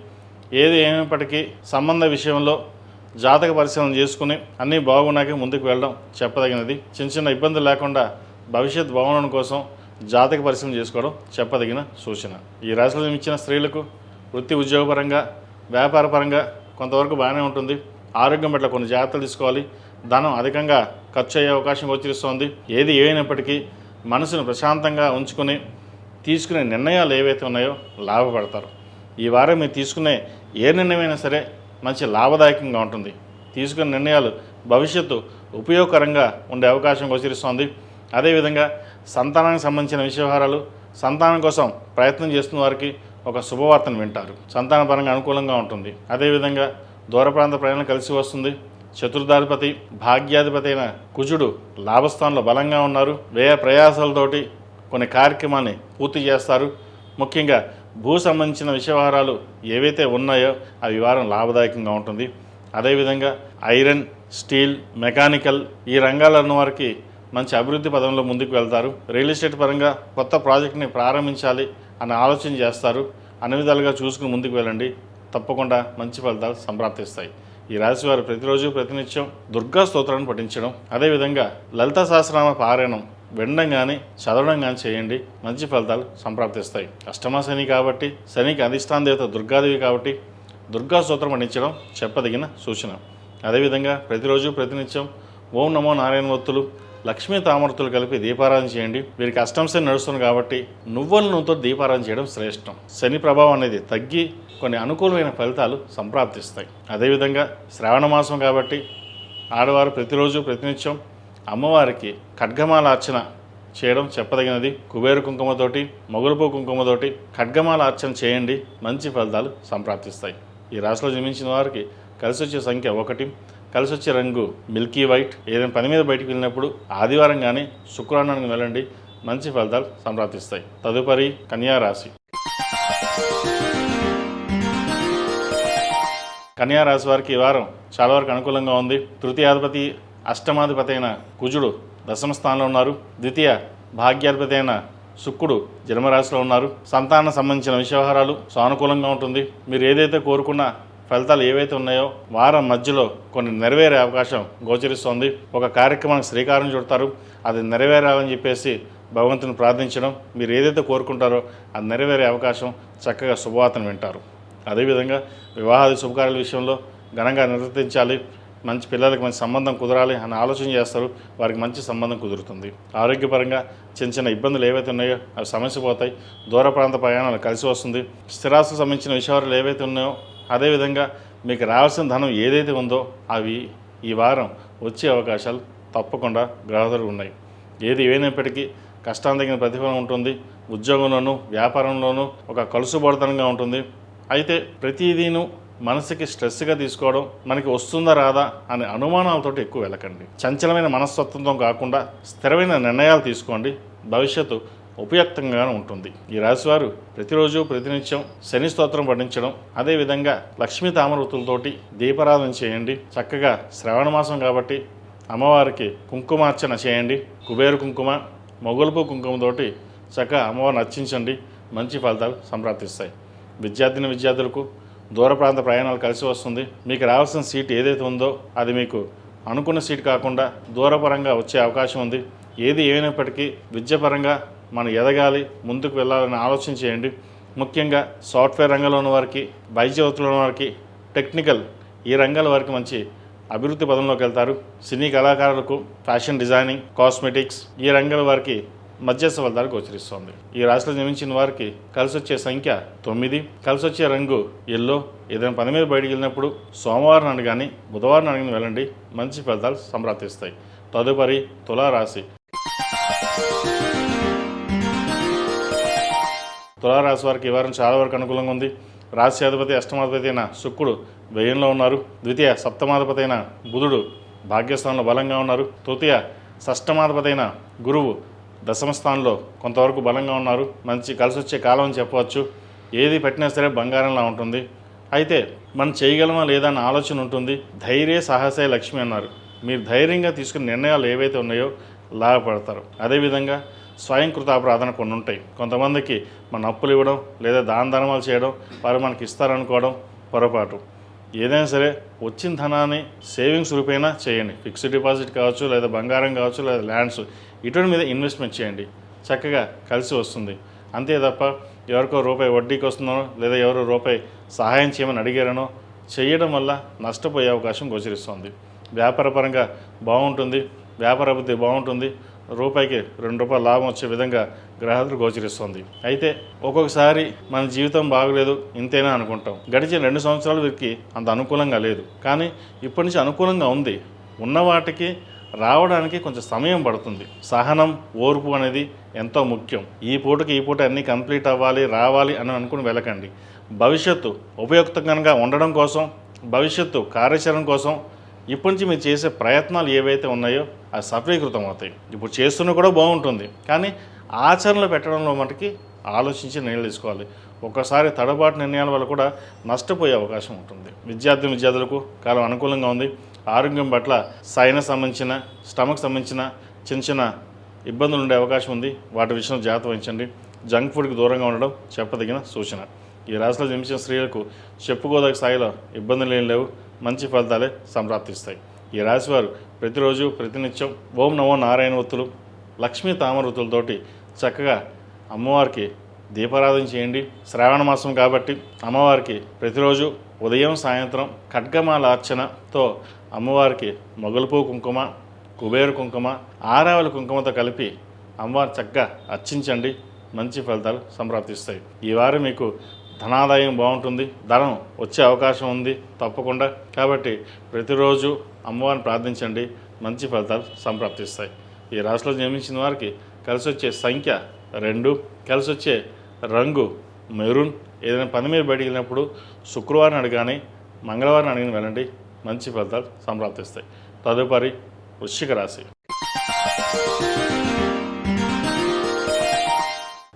ఏది ఏమైనప్పటికీ సంబంధ విషయంలో జాతక పరిశీలన చేసుకుని అన్నీ బాగున్నాకే ముందుకు వెళ్ళడం చెప్పదగినది. చిన్న ఇబ్బందులు లేకుండా భవిష్యత్ భవనం కోసం జాతక పరిశీలన చేసుకోవడం చెప్పదగిన సూచన. ఈ రాశిలో జన్మించిన స్త్రీలకు వృత్తి ఉద్యోగపరంగా, వ్యాపారపరంగా కొంతవరకు బాగానే ఉంటుంది. ఆరోగ్యం పట్ల కొన్ని జాగ్రత్తలు తీసుకోవాలి. ధనం అధికంగా ఖర్చు అయ్యే అవకాశం గోచరిస్తోంది. ఏది ఏమైనప్పటికీ మనసును ప్రశాంతంగా ఉంచుకొని తీసుకునే నిర్ణయాలు ఏవైతే ఉన్నాయో లాభపడతారు. ఈ వారం మీరు తీసుకునే ఏ నిర్ణయమైనా సరే మంచి లాభదాయకంగా ఉంటుంది. తీసుకునే నిర్ణయాలు భవిష్యత్తు ఉపయోగకరంగా ఉండే అవకాశం గోచరిస్తోంది. అదేవిధంగా సంతానానికి సంబంధించిన వ్యవహారాలు, సంతానం కోసం ప్రయత్నం చేస్తున్న వారికి ఒక శుభవార్తను వింటారు. సంతానపరంగా అనుకూలంగా ఉంటుంది. అదేవిధంగా దూర ప్రాంత ప్రయాణం కలిసి వస్తుంది. చతుర్థాధిపతి, భాగ్యాధిపతి అయిన కుజుడు లాభస్థానంలో బలంగా ఉన్నారు. వ్యయ ప్రయాసాలతోటి కొన్ని కార్యక్రమాన్ని పూర్తి చేస్తారు. ముఖ్యంగా భూ సంబంధించిన వ్యవహారాలు ఏవైతే ఉన్నాయో అవి వారం లాభదాయకంగా ఉంటుంది. అదేవిధంగా ఐరన్, స్టీల్, మెకానికల్ ఈ రంగాల్లో ఉన్న వారికి మంచి అభివృద్ధి పదంలో ముందుకు వెళ్తారు. రియల్ ఎస్టేట్ పరంగా కొత్త ప్రాజెక్ట్ని ప్రారంభించాలి అనే ఆలోచన చేస్తారు. అన్ని విధాలుగా చూసుకుని ముందుకు వెళ్ళండి. తప్పకుండా మంచి ఫలితాలు సంప్రాప్తిస్తాయి. ఈ రాశి వారు ప్రతిరోజు ప్రతినిత్యం దుర్గా స్తోత్రాన్ని పఠించడం, అదేవిధంగా లలితా సహస్రనామ పారాయణం వినడం కానీ చదవడం కానీ చేయండి. మంచి ఫలితాలు సంప్రాప్తిస్తాయి. అష్టమ శని కాబట్టి, శనికి అధిష్టాన దేవత దుర్గాదేవి కాబట్టి దుర్గా స్తోత్రం పఠించడం చెప్పదగిన సూచన. అదేవిధంగా ప్రతిరోజు ప్రతినిత్యం ఓం నమో నారాయణ ఒత్తులు, లక్ష్మీ తామరతులు కలిపి దీపారాధన చేయండి. వీరికి అష్టమ శని నడుస్తుంది కాబట్టి నువ్వుల నూనెతో దీపారాధన చేయడం శ్రేష్టం. శని ప్రభావం అనేది తగ్గి కొన్ని అనుకూలమైన ఫలితాలు సంప్రాప్తిస్తాయి. అదేవిధంగా శ్రావణ మాసం కాబట్టి ఆడవారు ప్రతిరోజు ప్రతినిత్యం అమ్మవారికి ఖడ్గమాల అర్చన చేయడం చెప్పదగినది. కుబేరు కుంకుమతోటి, మొగలుపు కుంకుమతోటి ఖడ్గమాల అర్చన చేయండి. మంచి ఫలితాలు సంప్రాప్తిస్తాయి. ఈ రాశిలో జన్మించిన వారికి కలిసి వచ్చే సంఖ్య 1, కలిసి వచ్చే రంగు మిల్కీ వైట్. ఏదైనా పని మీద బయటికి వెళ్ళినప్పుడు ఆదివారం కానీ శుక్రవారానికి వెళ్ళండి. మంచి ఫలితాలు సంప్రాప్తిస్తాయి. తదుపరి కన్యా రాశి. కన్యా రాశి వారికి ఈ వారం చాలా వరకు అనుకూలంగా ఉంది. తృతీయాధిపతి అష్టమాధిపతి అయిన కుజుడు దశమ స్థానంలో ఉన్నారు. ద్వితీయ భాగ్యాధిపతి అయిన శుక్రుడు జన్మరాశిలో ఉన్నారు. సంతానం సంబంధించిన వ్యవహారాలు సానుకూలంగా ఉంటుంది. మీరు ఏదైతే కోరుకున్న ఫలితాలు ఏవైతే ఉన్నాయో వారం మధ్యలో కొన్ని నెరవేరే అవకాశం గోచరిస్తోంది. ఒక కార్యక్రమానికి శ్రీకారం చుడతారు, అది నెరవేరాలని చెప్పేసి భగవంతుని ప్రార్థించడం, మీరు ఏదైతే కోరుకుంటారో అది నెరవేరే అవకాశం, చక్కగా శుభవార్తను వింటారు. అదేవిధంగా వివాహాది శుభకార్యాల విషయంలో ఘనంగా నిర్వర్తించాలి, మంచి పిల్లలకి మంచి సంబంధం కుదరాలి అని ఆలోచన చేస్తారు, వారికి మంచి సంబంధం కుదురుతుంది. ఆరోగ్యపరంగా చిన్న చిన్న ఇబ్బందులు ఏవైతే ఉన్నాయో అవి సమస్య పోతాయి. దూర ప్రాంత ప్రయాణాలు కలిసి వస్తుంది. స్థిరాస్తులకు సంబంధించిన విషయాలు ఏవైతే ఉన్నాయో అదేవిధంగా మీకు రావాల్సిన ధనం ఏదైతే ఉందో అవి ఈ వారం వచ్చే అవకాశాలు తప్పకుండా గ్రహదలు ఉన్నాయి. ఏది ఏమైనప్పటికీ కష్టానికి తగిన ప్రతిఫలం ఉంటుంది. ఉద్యోగంలోనూ వ్యాపారంలోనూ ఒక కలుసుబడతనంగా ఉంటుంది. అయితే ప్రతిదీను మనసుకి స్ట్రెస్గా తీసుకోవడం, మనకి వస్తుందా రాదా అనే అనుమానాలతోటి ఎక్కువ వెళ్ళకండి. చంచలమైన మనస్తత్వంతో కాకుండా స్థిరమైన నిర్ణయాలు తీసుకోండి. భవిష్యత్తు ఉపయుక్తంగా ఉంటుంది. ఈ రాశివారు ప్రతిరోజు ప్రతినిత్యం శని స్తోత్రం పఠించడం, అదేవిధంగా లక్ష్మీ తామరతులతోటి దీపారాధన చేయండి. చక్కగా శ్రావణ మాసం కాబట్టి అమ్మవారికి కుంకుమార్చన చేయండి. కుబేరు కుంకుమ, మొగలుపు కుంకుమతోటి చక్కగా అమ్మవారిని అర్చించండి. మంచి ఫలితాలు సంప్రాప్తిస్తాయి. విద్యార్థులకు దూర ప్రాంత ప్రయాణాలు కలిసి వస్తుంది. మీకు రావాల్సిన సీట్ ఏదైతే ఉందో అది మీకు అనుకున్న సీట్ కాకుండా దూరపరంగా వచ్చే అవకాశం ఉంది. ఏది ఏమైనప్పటికీ విద్యాపరంగా మనం ఎదగాలి, ముందుకు వెళ్ళాలని ఆలోచన చేయండి. ముఖ్యంగా సాఫ్ట్వేర్ రంగంలో ఉన్న వారికి, వైద్యవృత్తిలో ఉన్న వారికి, టెక్నికల్ ఈ రంగాల వారికి మంచి అభివృద్ధి పదంలోకి వెళ్తారు. సినీ కళాకారులకు ఫ్యాషన్ డిజైనింగ్, కాస్మెటిక్స్ ఈ రంగాల వారికి మధ్యస్థ ఫలితాలు గోచరిస్తోంది. ఈ రాశిలో జన్మించిన వారికి కలిసి వచ్చే సంఖ్య 9, కలిసి వచ్చే రంగు ఎల్లో. ఏదైనా పని మీద బయటికి వెళ్ళినప్పుడు సోమవారం నాడు కానీ బుధవారం నాడు కానీ వెళ్ళండి, మంచి ఫలితాలు సంప్రాప్తిస్తాయి. తదుపరి తులారాశి. తులారాశి వారికి ఈ వారం చాలా వరకు అనుకూలంగా ఉంది. రాశ్యాధిపతి అష్టమాధిపతి అయిన శుక్రుడు వ్యయంలో ఉన్నారు. ద్వితీయ సప్తమాధిపతి అయిన బుధుడు భాగ్యస్థానంలో బలంగా ఉన్నారు. తృతీయ షష్టమాధిపతి అయిన గురువు దశమ స్థానంలో కొంతవరకు బలంగా ఉన్నారు. మంచి కలిసి వచ్చే కాలం అని చెప్పవచ్చు. ఏది పెట్టినా సరే బంగారంలా ఉంటుంది. అయితే మనం చేయగలమా లేదా అన్న ఆలోచన ఉంటుంది. ధైర్య సాహసే లక్ష్మి అన్నారు. మీరు ధైర్యంగా తీసుకునే నిర్ణయాలు ఏవైతే ఉన్నాయో లాభపడతారు. అదేవిధంగా స్వయంకృత అపరాధన కొన్ని ఉంటాయి. కొంతమందికి మన అప్పులు ఇవ్వడం లేదా దాన ధర్మాలు చేయడం, వారు మనకి ఇస్తారనుకోవడం పొరపాటు. ఏదైనా సరే వచ్చిన ధనాన్ని సేవింగ్స్ రూపేణా చేయండి. ఫిక్స్డ్ డిపాజిట్ కావచ్చు, లేదా బంగారం కావచ్చు, లేదా ల్యాండ్స్ ఇటువంటి మీద ఇన్వెస్ట్మెంట్ చేయండి. చక్కగా కలిసి వస్తుంది. అంతే తప్ప ఎవరికో రూపాయి వడ్డీకి వస్తున్నారో లేదా ఎవరో రూపాయి సహాయం చేయమని అడిగారనో చేయడం వల్ల నష్టపోయే అవకాశం గోచరిస్తుంది. వ్యాపారపరంగా బాగుంటుంది, వ్యాపార అభివృద్ధి బాగుంటుంది. రూపాయికి 2 రూపాయలు లాభం వచ్చే విధంగా గ్రహాలు గోచరిస్తుంది. అయితే ఒక్కొక్కసారి మన జీవితం బాగలేదు ఇంతేనా అనుకుంటాం. గడిచిన 2 సంవత్సరాలు వీరికి అంత అనుకూలంగా లేదు, కానీ ఇప్పటి నుంచి అనుకూలంగా ఉంది. ఉన్న వాటికి రావడానికి కొంచెం సమయం పడుతుంది. సహనం, ఓర్పు అనేది ఎంతో ముఖ్యం. ఈ పూట అన్నీ కంప్లీట్ అవ్వాలి, రావాలి అని అనుకుని వెళ్ళకండి. భవిష్యత్తు ఉపయుక్తంగా ఉండడం కోసం, భవిష్యత్తు కార్యాచరణ కోసం ఇప్పటి నుంచి మీరు చేసే ప్రయత్నాలు ఏవైతే ఉన్నాయో అవి సఫలీకృతం అవుతాయి. ఇప్పుడు చేస్తున్న కూడా బాగుంటుంది, కానీ ఆచరణలో పెట్టడంలో మటుకి ఆలోచించి నిర్ణయాలు తీసుకోవాలి. ఒక్కసారి తడబాటు నిర్ణయాల వల్ల కూడా నష్టపోయే అవకాశం ఉంటుంది. విద్యార్థులకు కాలం అనుకూలంగా ఉంది. ఆరోగ్యం పట్ల సైనస్ సంబంధించిన, స్టమక్ సంబంధించిన చిన్న చిన్న ఇబ్బందులు ఉండే అవకాశం ఉంది. వాటి విషయంలో జాగ్రత్త వహించండి. జంక్ ఫుడ్కి దూరంగా ఉండడం చెప్పదగిన సూచన. ఈ రాశిలో జన్మించిన స్త్రీలకు చెప్పుకోదగ్గ స్థాయిలో ఇబ్బందులు ఏం లేవు. మంచి ఫలితాలే సంప్రాప్తిస్తాయి. ఈ రాశివారు ప్రతిరోజు ప్రతినిత్యం ఓం నమో నారాయణ ఒత్తులు, లక్ష్మీ తామరతులతోటి చక్కగా అమ్మవారికి దీపారాధన చేయండి. శ్రావణ మాసం కాబట్టి అమ్మవారికి ప్రతిరోజు ఉదయం సాయంత్రం ఖడ్గమాల అర్చనతో అమ్మవారికి మొగలుపూ కుంకుమ, కుబేరు కుంకుమ, ఆరావళి కుంకుమతో కలిపి అమ్మవారి చక్కగా అర్చించండి. మంచి ఫలితాలు సంప్రాప్తిస్తాయి. ఈ వారం మీకు ధనాదాయం బాగుంటుంది, ధనం వచ్చే అవకాశం ఉంది తప్పకుండా. కాబట్టి ప్రతిరోజు అమ్మవారిని ప్రార్థించండి, మంచి ఫలితాలు సంప్రాప్తిస్తాయి. ఈ రాశిలో జన్మించిన వారికి కలిసి వచ్చే సంఖ్య 2, కలిసి వచ్చే రంగు మెరూన్. ఏదైనా పని మీద బయటికి వెళ్ళినప్పుడు శుక్రవారం అడగానే మంగళవారం అడిగిన వెళ్ళండి, మంచి ఫలితాలు సంప్రాప్తిస్తాయి. తదుపరి వృశ్చిక రాశి.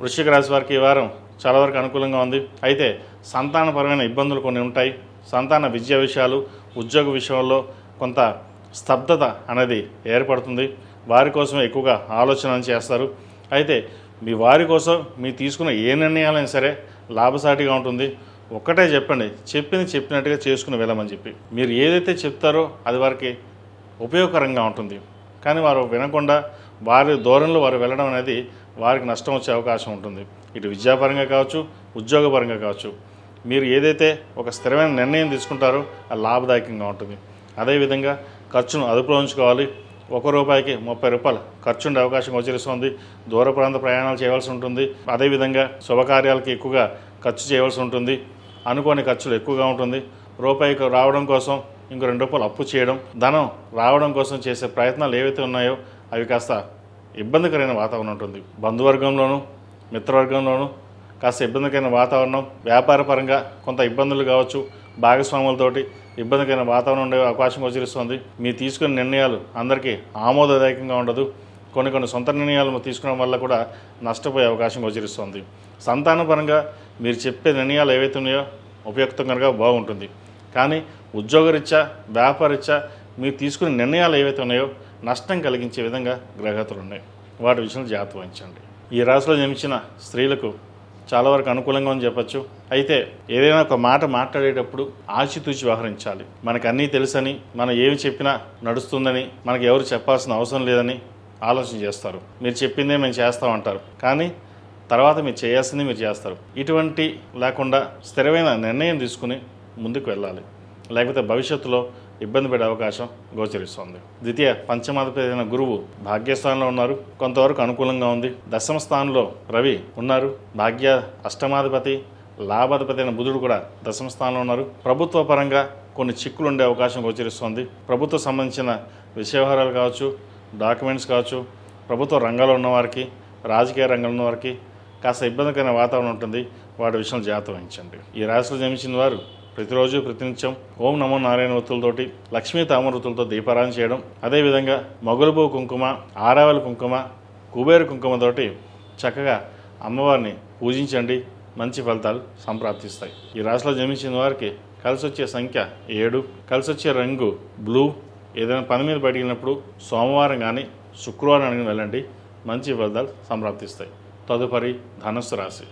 వృశ్చిక రాశి వారికి ఈ వారం చాలా వరకు అనుకూలంగా ఉంది. అయితే సంతానపరమైన ఇబ్బందులు కొన్ని ఉంటాయి. సంతాన విద్యా విషయాలు, ఉద్యోగ విషయంలో కొంత స్తబ్దత అనేది ఏర్పడుతుంది. వారి కోసమే ఎక్కువగా ఆలోచన చేస్తారు. అయితే మీ వారి కోసం మీరు తీసుకున్న ఏ నిర్ణయాలైనా సరే లాభసాటిగా ఉంటుంది. ఒక్కటే చెప్పండి, చెప్పినట్టుగా చేసుకుని వెళ్ళమని చెప్పి. మీరు ఏదైతే చెప్తారో అది వారికి ఉపయోగకరంగా ఉంటుంది. కానీ వారు వినకుండా వారి ధోరణిలో వారు వెళ్ళడం అనేది వారికి నష్టం వచ్చే అవకాశం ఉంటుంది. ఇటు విద్యాపరంగా కావచ్చు, ఉద్యోగపరంగా కావచ్చు. మీరు ఏదైతే ఒక స్థిరమైన నిర్ణయం తీసుకుంటారో అది లాభదాయకంగా ఉంటుంది. అదేవిధంగా ఖర్చును అదుపులో ఉంచుకోవాలి. ₹1 ₹30 ఖర్చు ఉండే అవకాశం గోచరిస్తుంది. దూర ప్రాంత ప్రయాణాలు చేయవలసి ఉంటుంది. అదేవిధంగా శుభకార్యాలకి ఎక్కువగా ఖర్చు చేయవలసి ఉంటుంది. అనుకోని ఖర్చులు ఎక్కువగా ఉంటుంది. రూపాయికి రావడం కోసం ఇంకో ₹2 అప్పు చేయడం, ధనం రావడం కోసం చేసే ప్రయత్నాలు ఏవైతే ఉన్నాయో అవి కాస్త ఇబ్బందికరమైన వాతావరణం ఉంటుంది. బంధువర్గంలోనూ మిత్రవర్గంలోనూ కాస్త ఇబ్బందికరమైన వాతావరణం, వ్యాపారపరంగా కొంత ఇబ్బందులు కావచ్చు, భాగస్వాములతోటి ఇబ్బందికరమైన వాతావరణం ఉండే అవకాశం గోచరిస్తుంది. మీరు తీసుకునే నిర్ణయాలు అందరికీ ఆమోదదాయకంగా ఉండదు. కొన్ని సొంత నిర్ణయాలు తీసుకోవడం వల్ల కూడా నష్టపోయే అవకాశం గోచరిస్తుంది. సంతానపరంగా మీరు చెప్పే నిర్ణయాలు ఏవైతే ఉన్నాయో ఉపయుక్తంగా బాగుంటుంది. కానీ ఉద్యోగరీత్యా, వ్యాపారరీత్యా మీరు తీసుకునే నిర్ణయాలు ఏవైతే ఉన్నాయో నష్టం కలిగించే విధంగా గ్రహగతులు ఉన్నాయి. వాటి విషయంలో జాగ్రత్త వహించండి. ఈ రాశిలో జన్మించిన స్త్రీలకు చాలా వరకు అనుకూలంగా అని చెప్పచ్చు. అయితే ఏదైనా ఒక మాట మాట్లాడేటప్పుడు ఆచితూచి వ్యవహరించాలి. మనకు అన్నీ తెలుసని, మనం ఏమి చెప్పినా నడుస్తుందని, మనకు ఎవరు చెప్పాల్సిన అవసరం లేదని ఆలోచన చేస్తారు. మీరు చెప్పిందే మేము చేస్తామంటారు, కానీ తర్వాత మీరు చేయాల్సింది మీరు చేస్తారు. ఇటువంటి లేకుండా స్థిరమైన నిర్ణయం తీసుకుని ముందుకు వెళ్ళాలి. లేకపోతే భవిష్యత్తులో ఇబ్బంది పడే అవకాశం గోచరిస్తుంది. ద్వితీయ పంచమాధిపతి అయిన గురువు భాగ్యస్థానంలో ఉన్నారు. కొంతవరకు అనుకూలంగా ఉంది. దశమ స్థానంలో రవి ఉన్నారు. భాగ్య అష్టమాధిపతి, లాభాధిపతి అయిన బుధుడు కూడా దశమ స్థానంలో ఉన్నారు. ప్రభుత్వ పరంగా కొన్ని చిక్కులు ఉండే అవకాశం గోచరిస్తుంది. ప్రభుత్వ సంబంధించిన విషయవహారాలు కావచ్చు, డాక్యుమెంట్స్ కావచ్చు, ప్రభుత్వ రంగంలో ఉన్నవారికి, రాజకీయ రంగంలో ఉన్నవారికి కాస్త ఇబ్బందికరమైన వాతావరణం ఉంటుంది. వాటి విషయంలో జాగ్రత్త వహించండి. ఈ రాశిలో జన్మించిన వారు ప్రతిరోజు ప్రతినిత్యం ఓం నమో నారాయణ వృత్తులతోటి, లక్ష్మీ తామర వృత్తులతో దీపారాధన చేయడం, అదేవిధంగా మొగలుబో కుంకుమ, ఆరావళి కుంకుమ, కుబేర కుంకుమతోటి చక్కగా అమ్మవారిని పూజించండి. మంచి ఫలితాలు సంప్రాప్తిస్తాయి. ఈ రాశిలో జన్మించిన వారికి కలిసి వచ్చే సంఖ్య 7, కలిసి వచ్చే రంగు బ్లూ. ఏదైనా పని మీద బయటికి వెళ్ళినప్పుడు సోమవారం కానీ శుక్రవారం కానీ వెళ్ళండి. మంచి ఫలితాలు సంప్రాప్తిస్తాయి. తదుపరి ధనుస్సు రాశి.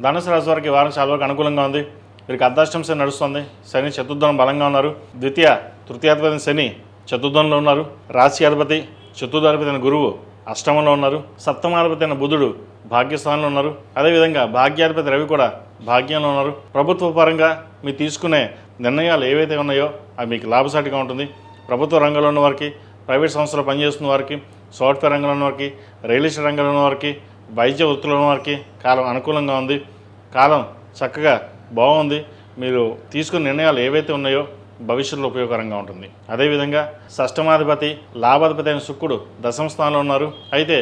ధనుసు రాశి వారికి వారం చాలా వరకు అనుకూలంగా ఉంది. వీరికి అర్ధాష్టమ శని నడుస్తుంది. శని చతుర్థం బలంగా ఉన్నారు. ద్వితీయ తృతీయాధిపతి శని చతుర్థంలో ఉన్నారు. రాశి అధిపతి చతుర్థాధిపతి అయిన గురువు అష్టమంలో ఉన్నారు. సప్తమాధిపతి అయిన బుధుడు భాగ్యస్థానంలో ఉన్నారు. అదేవిధంగా భాగ్యాధిపతి రవి కూడా భాగ్యంలో ఉన్నారు. ప్రభుత్వ పరంగా మీరు తీసుకునే నిర్ణయాలు ఏవైతే ఉన్నాయో అవి మీకు లాభసాటిగా ఉంటుంది. ప్రభుత్వ రంగంలో ఉన్న వారికి, ప్రైవేట్ సంస్థలో పనిచేస్తున్న వారికి, సాఫ్ట్వేర్ రంగంలో ఉన్న వారికి, రియల్ ఎస్టేట్ రంగంలో ఉన్న వారికి, వైద్య వృత్తిలో ఉన్న వారికి కాలం అనుకూలంగా ఉంది. కాలం చక్కగా బాగుంది. మీరు తీసుకున్న నిర్ణయాలు ఏవైతే ఉన్నాయో భవిష్యత్తులో ఉపయోగకరంగా ఉంటుంది. అదేవిధంగా షష్టమాధిపతి, లాభాధిపతి అయిన శుక్రుడు దశమ స్థానంలో ఉన్నారు. అయితే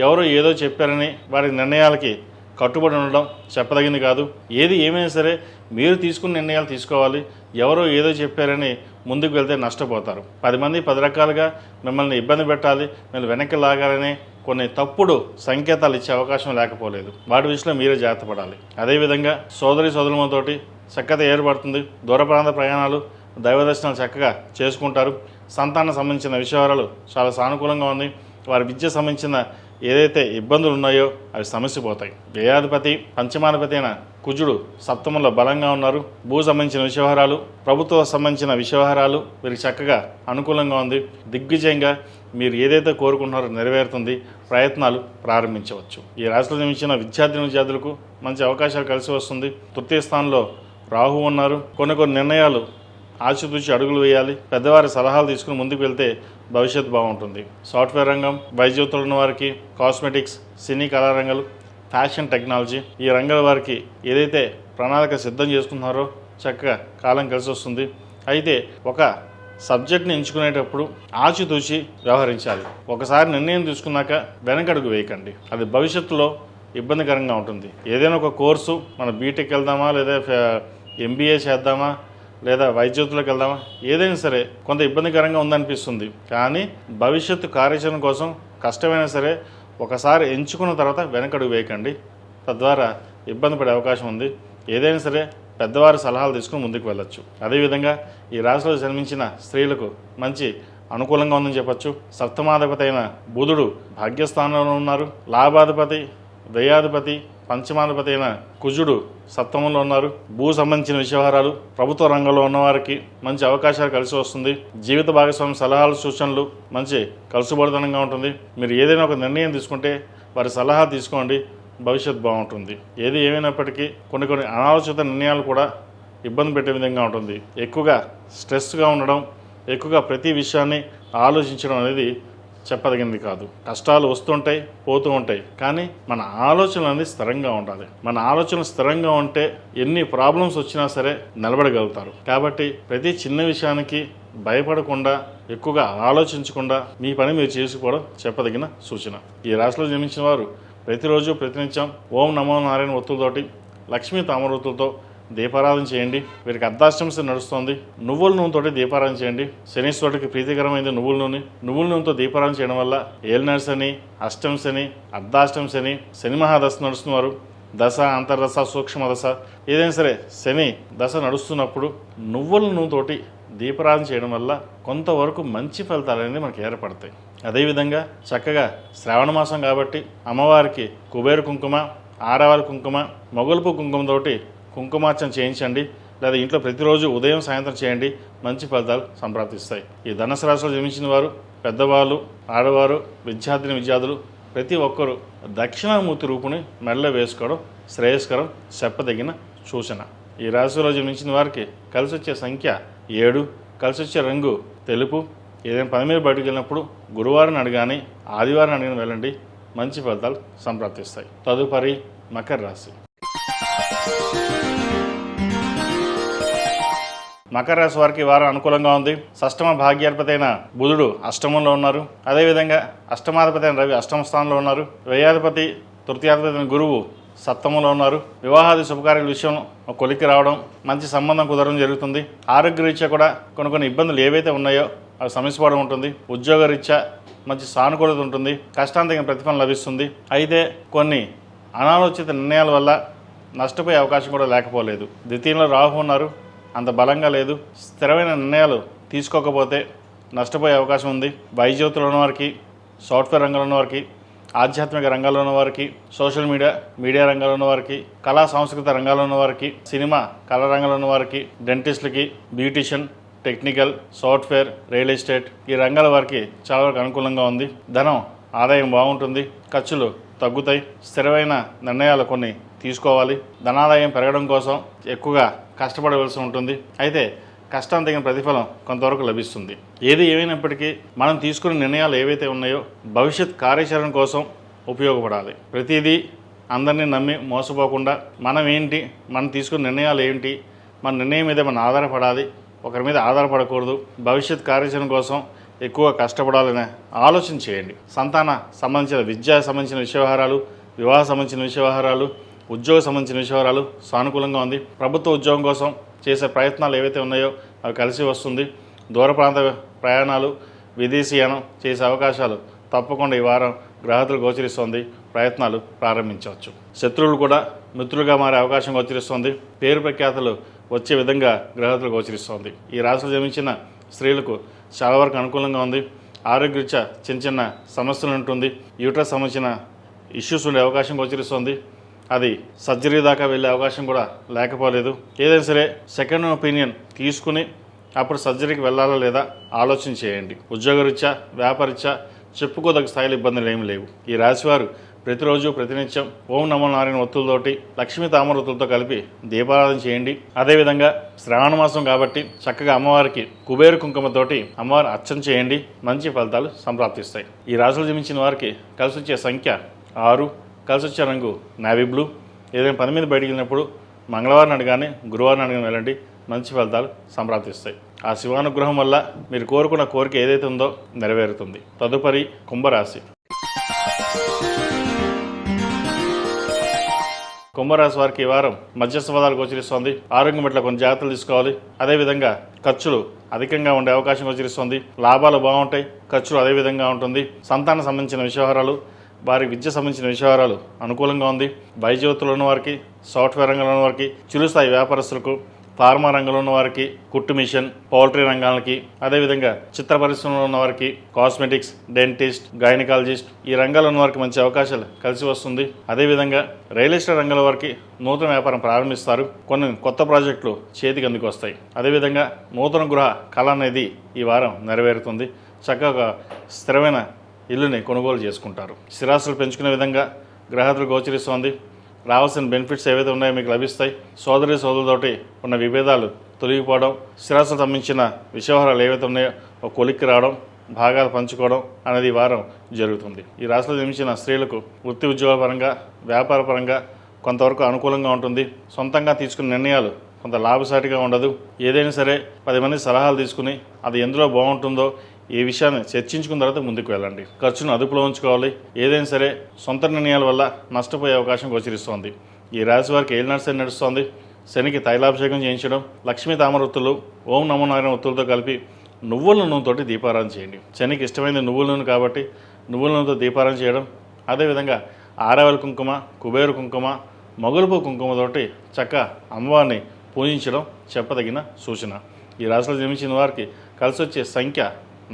ఎవరో ఏదో చెప్పారని వారి నిర్ణయాలకి కట్టుబడి ఉండడం చెప్పదగింది కాదు. ఏది ఏమైనా సరే మీరు తీసుకున్న నిర్ణయాలు తీసుకోవాలి. ఎవరో ఏదో చెప్పారని ముందుకు వెళ్తే నష్టపోతారు. 10 మంది 10 రకాలుగా మిమ్మల్ని ఇబ్బంది పెట్టాలి, మిమ్మల్ని వెనక్కి లాగాలని కొన్ని తప్పుడు సంకేతాలు ఇచ్చే అవకాశం లేకపోలేదు. వాటి విషయంలో మీరే జాగ్రత్త పడాలి. అదేవిధంగా సోదరులతోటి చక్కగా ఏర్పడుతుంది. దూర ప్రాంత ప్రయాణాలు, దైవ దర్శనాలు చక్కగా చేసుకుంటారు. సంతానం సంబంధించిన విషయాలు చాలా సానుకూలంగా ఉంది. వారి విద్య సంబంధించిన ఏదైతే ఇబ్బందులు ఉన్నాయో అవి సమస్యపోతాయి. వ్యయాధిపతి పంచమాధిపతి అయిన కుజుడు సప్తమంలో బలంగా ఉన్నారు. భూ సంబంధించిన విషయవహారాలు, ప్రభుత్వ సంబంధించిన విషయవహారాలు వీరికి చక్కగా అనుకూలంగా ఉంది. దిగ్విజయంగా మీరు ఏదైతే కోరుకుంటున్నారో నెరవేరుతుంది. ప్రయత్నాలు ప్రారంభించవచ్చు. ఈ రాశిలో జన్మించిన విద్యార్థులకు మంచి అవకాశాలు కలిసి వస్తుంది. తృతీయ స్థానంలో రాహు ఉన్నారు. కొన్ని నిర్ణయాలు ఆచితూచి అడుగులు వేయాలి. పెద్దవారి సలహాలు తీసుకుని ముందుకు వెళ్తే భవిష్యత్తు బాగుంటుంది. సాఫ్ట్వేర్ రంగం, వైద్యులు ఉన్న వారికి, కాస్మెటిక్స్, సినీ కళారంగాలు, ఫ్యాషన్ టెక్నాలజీ ఈ రంగాల వారికి ఏదైతే ప్రణాళిక సిద్ధం చేసుకుంటున్నారో చక్కగా కాలం కలిసి వస్తుంది. అయితే ఒక సబ్జెక్ట్ని ఎంచుకునేటప్పుడు ఆచితూచి వ్యవహరించాలి. ఒకసారి నిర్ణయం తీసుకున్నాక వెనకడుగు వేయకండి. అది భవిష్యత్తులో ఇబ్బందికరంగా ఉంటుంది. ఏదైనా ఒక కోర్సు మన బీటెక్ వెళ్దామా, లేదా ఎంబీఏ చేద్దామా, లేదా వైద్యులకు వెళ్దామా, ఏదైనా సరే కొంత ఇబ్బందికరంగా ఉందనిపిస్తుంది. కానీ భవిష్యత్తు కార్యాచరణ కోసం కష్టమైనా సరే ఒకసారి ఎంచుకున్న తర్వాత వెనకడుగు వేయకండి. తద్వారా ఇబ్బంది పడే అవకాశం ఉంది. ఏదైనా సరే పెద్దవారి సలహాలు తీసుకుని ముందుకు వెళ్ళొచ్చు. అదేవిధంగా ఈ రాశిలో జన్మించిన స్త్రీలకు మంచి అనుకూలంగా ఉందని చెప్పచ్చు. సప్తమాధిపతి అయిన బుధుడు భాగ్యస్థానంలో ఉన్నారు. లాభాధిపతి, వ్యయాధిపతి, పంచమాధిపతి అయిన కుజుడు సప్తమంలో ఉన్నారు. భూ సంబంధించిన వ్యవహారాలు, ప్రభుత్వ రంగంలో ఉన్నవారికి మంచి అవకాశాలు కలిసి వస్తుంది. జీవిత భాగస్వామి సలహాలు, సూచనలు మంచి కలుసుబడితనంగా ఉంటుంది. మీరు ఏదైనా ఒక నిర్ణయం తీసుకుంటే వారి సలహా తీసుకోండి, భవిష్యత్తు బాగుంటుంది. ఏది ఏమైనప్పటికీ కొన్ని అనాలోచిత నిర్ణయాలు కూడా ఇబ్బంది పెట్టే విధంగా ఉంటుంది. ఎక్కువగా స్ట్రెస్గా ఉండడం, ఎక్కువగా ప్రతి విషయాన్ని ఆలోచించడం అనేది చెప్పదగినది కాదు. కష్టాలు వస్తుంటాయి, పోతూ ఉంటాయి, కానీ మన ఆలోచనలు అనేది స్థిరంగా ఉండాలి. మన ఆలోచనలు స్థిరంగా ఉంటే ఎన్ని ప్రాబ్లమ్స్ వచ్చినా సరే నిలబడగలుగుతారు. కాబట్టి ప్రతి చిన్న విషయానికి భయపడకుండా, ఎక్కువగా ఆలోచించకుండా మీ పని మీరు చేసుకోవడం చెప్పదగిన సూచన. ఈ రాశిలో జన్మించిన వారు ప్రతిరోజు ప్రతినిత్యం ఓం నమో నారాయణ ఒత్తులతోటి, లక్ష్మీ తామరొత్తులతో దీపారాధన చేయండి. వీరికి అర్ధాష్టమి నడుస్తుంది. నువ్వుల నూనెతోటి దీపారాధన చేయండి. శనీశ్వరుడికి ప్రీతికరమైనది నువ్వుల నూనె. నువ్వుల నూనెతో దీపారాధన చేయడం వల్ల ఏలినాటి శని, అష్టమి శని, అర్ధాష్టమి శని, శని మహాదశ నడుస్తున్నారు. దశ, అంతర్దశ, సూక్ష్మ దశ, ఏదైనా సరే శని దశ నడుస్తున్నప్పుడు నువ్వుల నూనెతోటి దీపారాధన చేయడం వల్ల కొంతవరకు మంచి ఫలితాలు అనేది మనకి ఏర్పడతాయి. అదేవిధంగా చక్కగా శ్రావణ మాసం కాబట్టి అమ్మవారికి కుబేరు కుంకుమ, ఆడవారి కుంకుమ, మొగలుపు కుంకుమతోటి కుంకుమార్చన చేయించండి. లేదా ఇంట్లో ప్రతిరోజు ఉదయం సాయంత్రం చేయండి, మంచి ఫలితాలు సంప్రాప్తిస్తాయి. ఈ ధనుసు రాశిలో జన్మించిన వారు, పెద్దవాళ్ళు, ఆడవారు, విద్యార్థులు ప్రతి ఒక్కరూ దక్షిణామూర్తి రూపుని మెడలో వేసుకోవడం శ్రేయస్కరం, చెప్పదగిన సూచన. ఈ రాశిలో జన్మించిన వారికి కలిసి వచ్చే సంఖ్య 7, కలిసి వచ్చే రంగు తెలుపు. ఏదైనా పని మీద బయటకు వెళ్ళినప్పుడు గురువారం అడగాని, ఆదివారం అడిగిన వెళ్ళండి, మంచి ఫలితాలు సంప్రాప్తిస్తాయి. తదుపరి మకర రాశి. మకర రాశి వారికి వారం అనుకూలంగా ఉంది. షష్టమ భాగ్యాధిపతి అయిన బుధుడు అష్టమంలో ఉన్నారు. అదేవిధంగా అష్టమాధిపతి అయిన రవి అష్టమ స్థానంలో ఉన్నారు. వ్యయాధిపతి, తృతీయాధిపతి అయిన గురువు సప్తమంలో ఉన్నారు. వివాహాది శుభకార్యాల విషయం కొలిక్కి రావడం, మంచి సంబంధం కుదరడం జరుగుతుంది. ఆరోగ్యరీత్యా కూడా కొన్ని ఇబ్బందులు ఏవైతే ఉన్నాయో అవి సమస్యపడం ఉంటుంది. ఉద్యోగరీత్యా మంచి సానుకూలత ఉంటుంది. కష్టాంతగిన ప్రతిఫలం లభిస్తుంది. అయితే కొన్ని అనాలోచిత నిర్ణయాల వల్ల నష్టపోయే అవకాశం కూడా లేకపోలేదు. ద్వితీయంలో రాహు ఉన్నారు, అంత బలంగా లేదు. స్థిరమైన నిర్ణయాలు తీసుకోకపోతే నష్టపోయే అవకాశం ఉంది. వైద్యోతులు ఉన్నవారికి, సాఫ్ట్వేర్ రంగంలో ఉన్నవారికి, ఆధ్యాత్మిక రంగాల్లో ఉన్నవారికి, సోషల్ మీడియా రంగంలో ఉన్నవారికి, కళా సాంస్కృతిక రంగాల్లో ఉన్నవారికి, సినిమా కళా రంగంలో ఉన్నవారికి, డెంటిస్టులకి, beautician, technical, software, real estate ఈ రంగాల వారికి చాలా వరకు అనుకూలంగా ఉంది. ధనం ఆదాయం బాగుంటుంది. ఖర్చులు తగ్గుతాయి. స్థిరమైన నిర్ణయాలు కొన్ని తీసుకోవాలి. ధనాదాయం పెరగడం కోసం ఎక్కువగా కష్టపడవలసి ఉంటుంది. అయితే కష్టం తగిన ప్రతిఫలం కొంతవరకు లభిస్తుంది. ఏది ఏమైనప్పటికీ మనం తీసుకునే నిర్ణయాలు ఏవైతే ఉన్నాయో భవిష్యత్ కార్యాచరణ కోసం ఉపయోగపడాలి. ప్రతిదీ అందరినీ నమ్మి మోసపోకుండా మనం తీసుకునే నిర్ణయాలు ఏంటి, మన నిర్ణయం మీద మనం ఆధారపడాలి, ఒకరి మీద ఆధారపడకూడదు. భవిష్యత్ కార్యాచరణ కోసం ఎక్కువ కష్టపడాలనే ఆలోచన చేయండి. సంతాన సంబంధించిన, విద్యా సంబంధించిన వ్యవహారాలు, వివాహ సంబంధించిన వ్యవహారాలు, ఉద్యోగ సంబంధించిన వ్యవహారాలు సానుకూలంగా ఉంది. ప్రభుత్వ ఉద్యోగం కోసం చేసే ప్రయత్నాలు ఏవైతే ఉన్నాయో అవి కలిసి వస్తుంది. దూర ప్రాంత ప్రయాణాలు, విదేశీయానం చేసే అవకాశాలు తప్పకుండా ఈ వారం గ్రహతులు గోచరిస్తోంది. ప్రయత్నాలు ప్రారంభించవచ్చు. శత్రువులు కూడా మిత్రులుగా మారే అవకాశం గోచరిస్తోంది. పేరు ప్రఖ్యాతులు వచ్చే విధంగా గ్రహతులు గోచరిస్తోంది. ఈ రాశిలో జన్మించిన స్త్రీలకు చాలా వరకు అనుకూలంగా ఉంది. ఆరోగ్యరీత్యా చిన్న సమస్యలు ఉంటుంది. యూట్రస్ సంబంధించిన ఇష్యూస్ ఉండే అవకాశం గోచరిస్తోంది. అది సర్జరీ దాకా వెళ్ళే అవకాశం కూడా లేకపోలేదు. ఏదైనా సరే సెకండ్ ఒపీనియన్ తీసుకుని అప్పుడు సర్జరీకి వెళ్ళాలా లేదా ఆలోచన చేయండి. ఉద్యోగరీత్యా, వ్యాపారరీత్యా చెప్పుకోదగ్గ స్థాయిలో ఇబ్బందులు ఏమీ లేవు. ఈ రాశివారు ప్రతిరోజు ప్రతినిత్యం ఓం నమో నారాయణ ఒత్తులతోటి, లక్ష్మీ తామరొత్తులతో కలిపి దీపారాధన చేయండి. అదేవిధంగా శ్రావణ మాసం కాబట్టి చక్కగా అమ్మవారికి కుబేరు కుంకుమతోటి అమ్మవారి అర్చన చేయండి. మంచి ఫలితాలు సంప్రాప్తిస్తాయి. ఈ రాశులు జన్మించిన వారికి కలిసి వచ్చే సంఖ్య 6, కలిసి వచ్చే రంగు నేవీ బ్లూ. ఏదైనా పని మీద బయటికి వెళ్ళినప్పుడు మంగళవారం అడగానే, గురువారం అడగానే వెళ్ళండి, మంచి ఫలితాలు సంప్రాప్తిస్తాయి. ఆ శివానుగ్రహం వల్ల మీరు కోరుకున్న కోరిక ఏదైతే ఉందో నెరవేరుతుంది. తదుపరి కుంభరాశి. కుంభరాశి వారికి ఈ వారం మధ్యస్థ పదాలు గోచరిస్తోంది. ఆరోగ్యం పట్ల కొన్ని జాగ్రత్తలు తీసుకోవాలి. అదేవిధంగా ఖర్చులు అధికంగా ఉండే అవకాశం గోచరిస్తోంది. లాభాలు బాగుంటాయి, ఖర్చులు అదేవిధంగా ఉంటుంది. సంతానం సంబంధించిన వ్యవహారాలు, వారి విద్య సంబంధించిన వ్యవహారాలు అనుకూలంగా ఉంది. వైద్యోతులు ఉన్న వారికి, సాఫ్ట్వేర్ రంగంలో ఉన్న వారికి, చిరుస్థాయి వ్యాపారస్తులకు, ఫార్మా రంగంలో ఉన్న వారికి, కుట్టు మిషన్, పౌల్ట్రీ రంగాలకి, అదేవిధంగా చిత్ర పరిశ్రమలో ఉన్న వారికి, కాస్మెటిక్స్, డెంటిస్ట్, గైనకాలజిస్ట్ ఈ రంగాల్లో ఉన్న వారికి మంచి అవకాశాలు కలిసి వస్తుంది. అదేవిధంగా రియల్ ఎస్టేట్ రంగంలో వారికి నూతన వ్యాపారం ప్రారంభిస్తారు. కొన్ని కొత్త ప్రాజెక్టులు చేతికి అందుకు వస్తాయి. అదేవిధంగా నూతన గృహ కళ అనేది ఈ వారం నెరవేరుతుంది. చక్కగా స్థిరమైన ఇల్లుని కొనుగోలు చేసుకుంటారు. స్థిరాస్తులు పెంచుకునే విధంగా గ్రహాలు గోచరిస్తోంది. రావాల్సిన బెనిఫిట్స్ ఏవైతే ఉన్నాయో మీకు లభిస్తాయి. సోదరులతోటి ఉన్న విభేదాలు తొలగిపోవడం, స్థిరాస్తులకు సంబంధించిన విషయవహారాలు ఏవైతే ఉన్నాయో ఒక కొలిక్కి రావడం, భాగాలు పంచుకోవడం అనేది ఈ వారం జరుగుతుంది. ఈ రాశిలో జన్మించిన స్త్రీలకు వృత్తి ఉద్యోగ పరంగా, వ్యాపార పరంగా కొంతవరకు అనుకూలంగా ఉంటుంది. సొంతంగా తీసుకున్న నిర్ణయాలు కొంత లాభసాటిగా ఉండదు. ఏదైనా సరే 10 మంది సలహాలు తీసుకుని అది ఎందులో బాగుంటుందో ఈ విషయాన్ని చర్చించుకున్న తర్వాత ముందుకు వెళ్ళండి. ఖర్చును అదుపులో ఉంచుకోవాలి. ఏదైనా సరే సొంత నిర్ణయాల వల్ల నష్టపోయే అవకాశం గోచరిస్తోంది. ఈ రాశి వారికి ఏలినాటి శని నడుస్తోంది. శనికి తైలాభిషేకం చేయించడం, లక్ష్మీ తామర ఒత్తులు, ఓం నమో నారాయణ ఒత్తులతో కలిపి నువ్వుల నూనెతోటి దీపారాధన చేయండి. శనికి ఇష్టమైనది నువ్వుల నూనె కాబట్టి నువ్వుల నూనెతో దీపారాధన చేయడం, అదేవిధంగా ఆరవెల కుంకుమ, కుబేరు కుంకుమ, మొగలుపు కుంకుమతోటి చక్కగా అమ్మవారిని పూజించడం చెప్పదగిన సూచన. ఈ రాశిలో జన్మించిన వారికి కలిసి వచ్చే సంఖ్య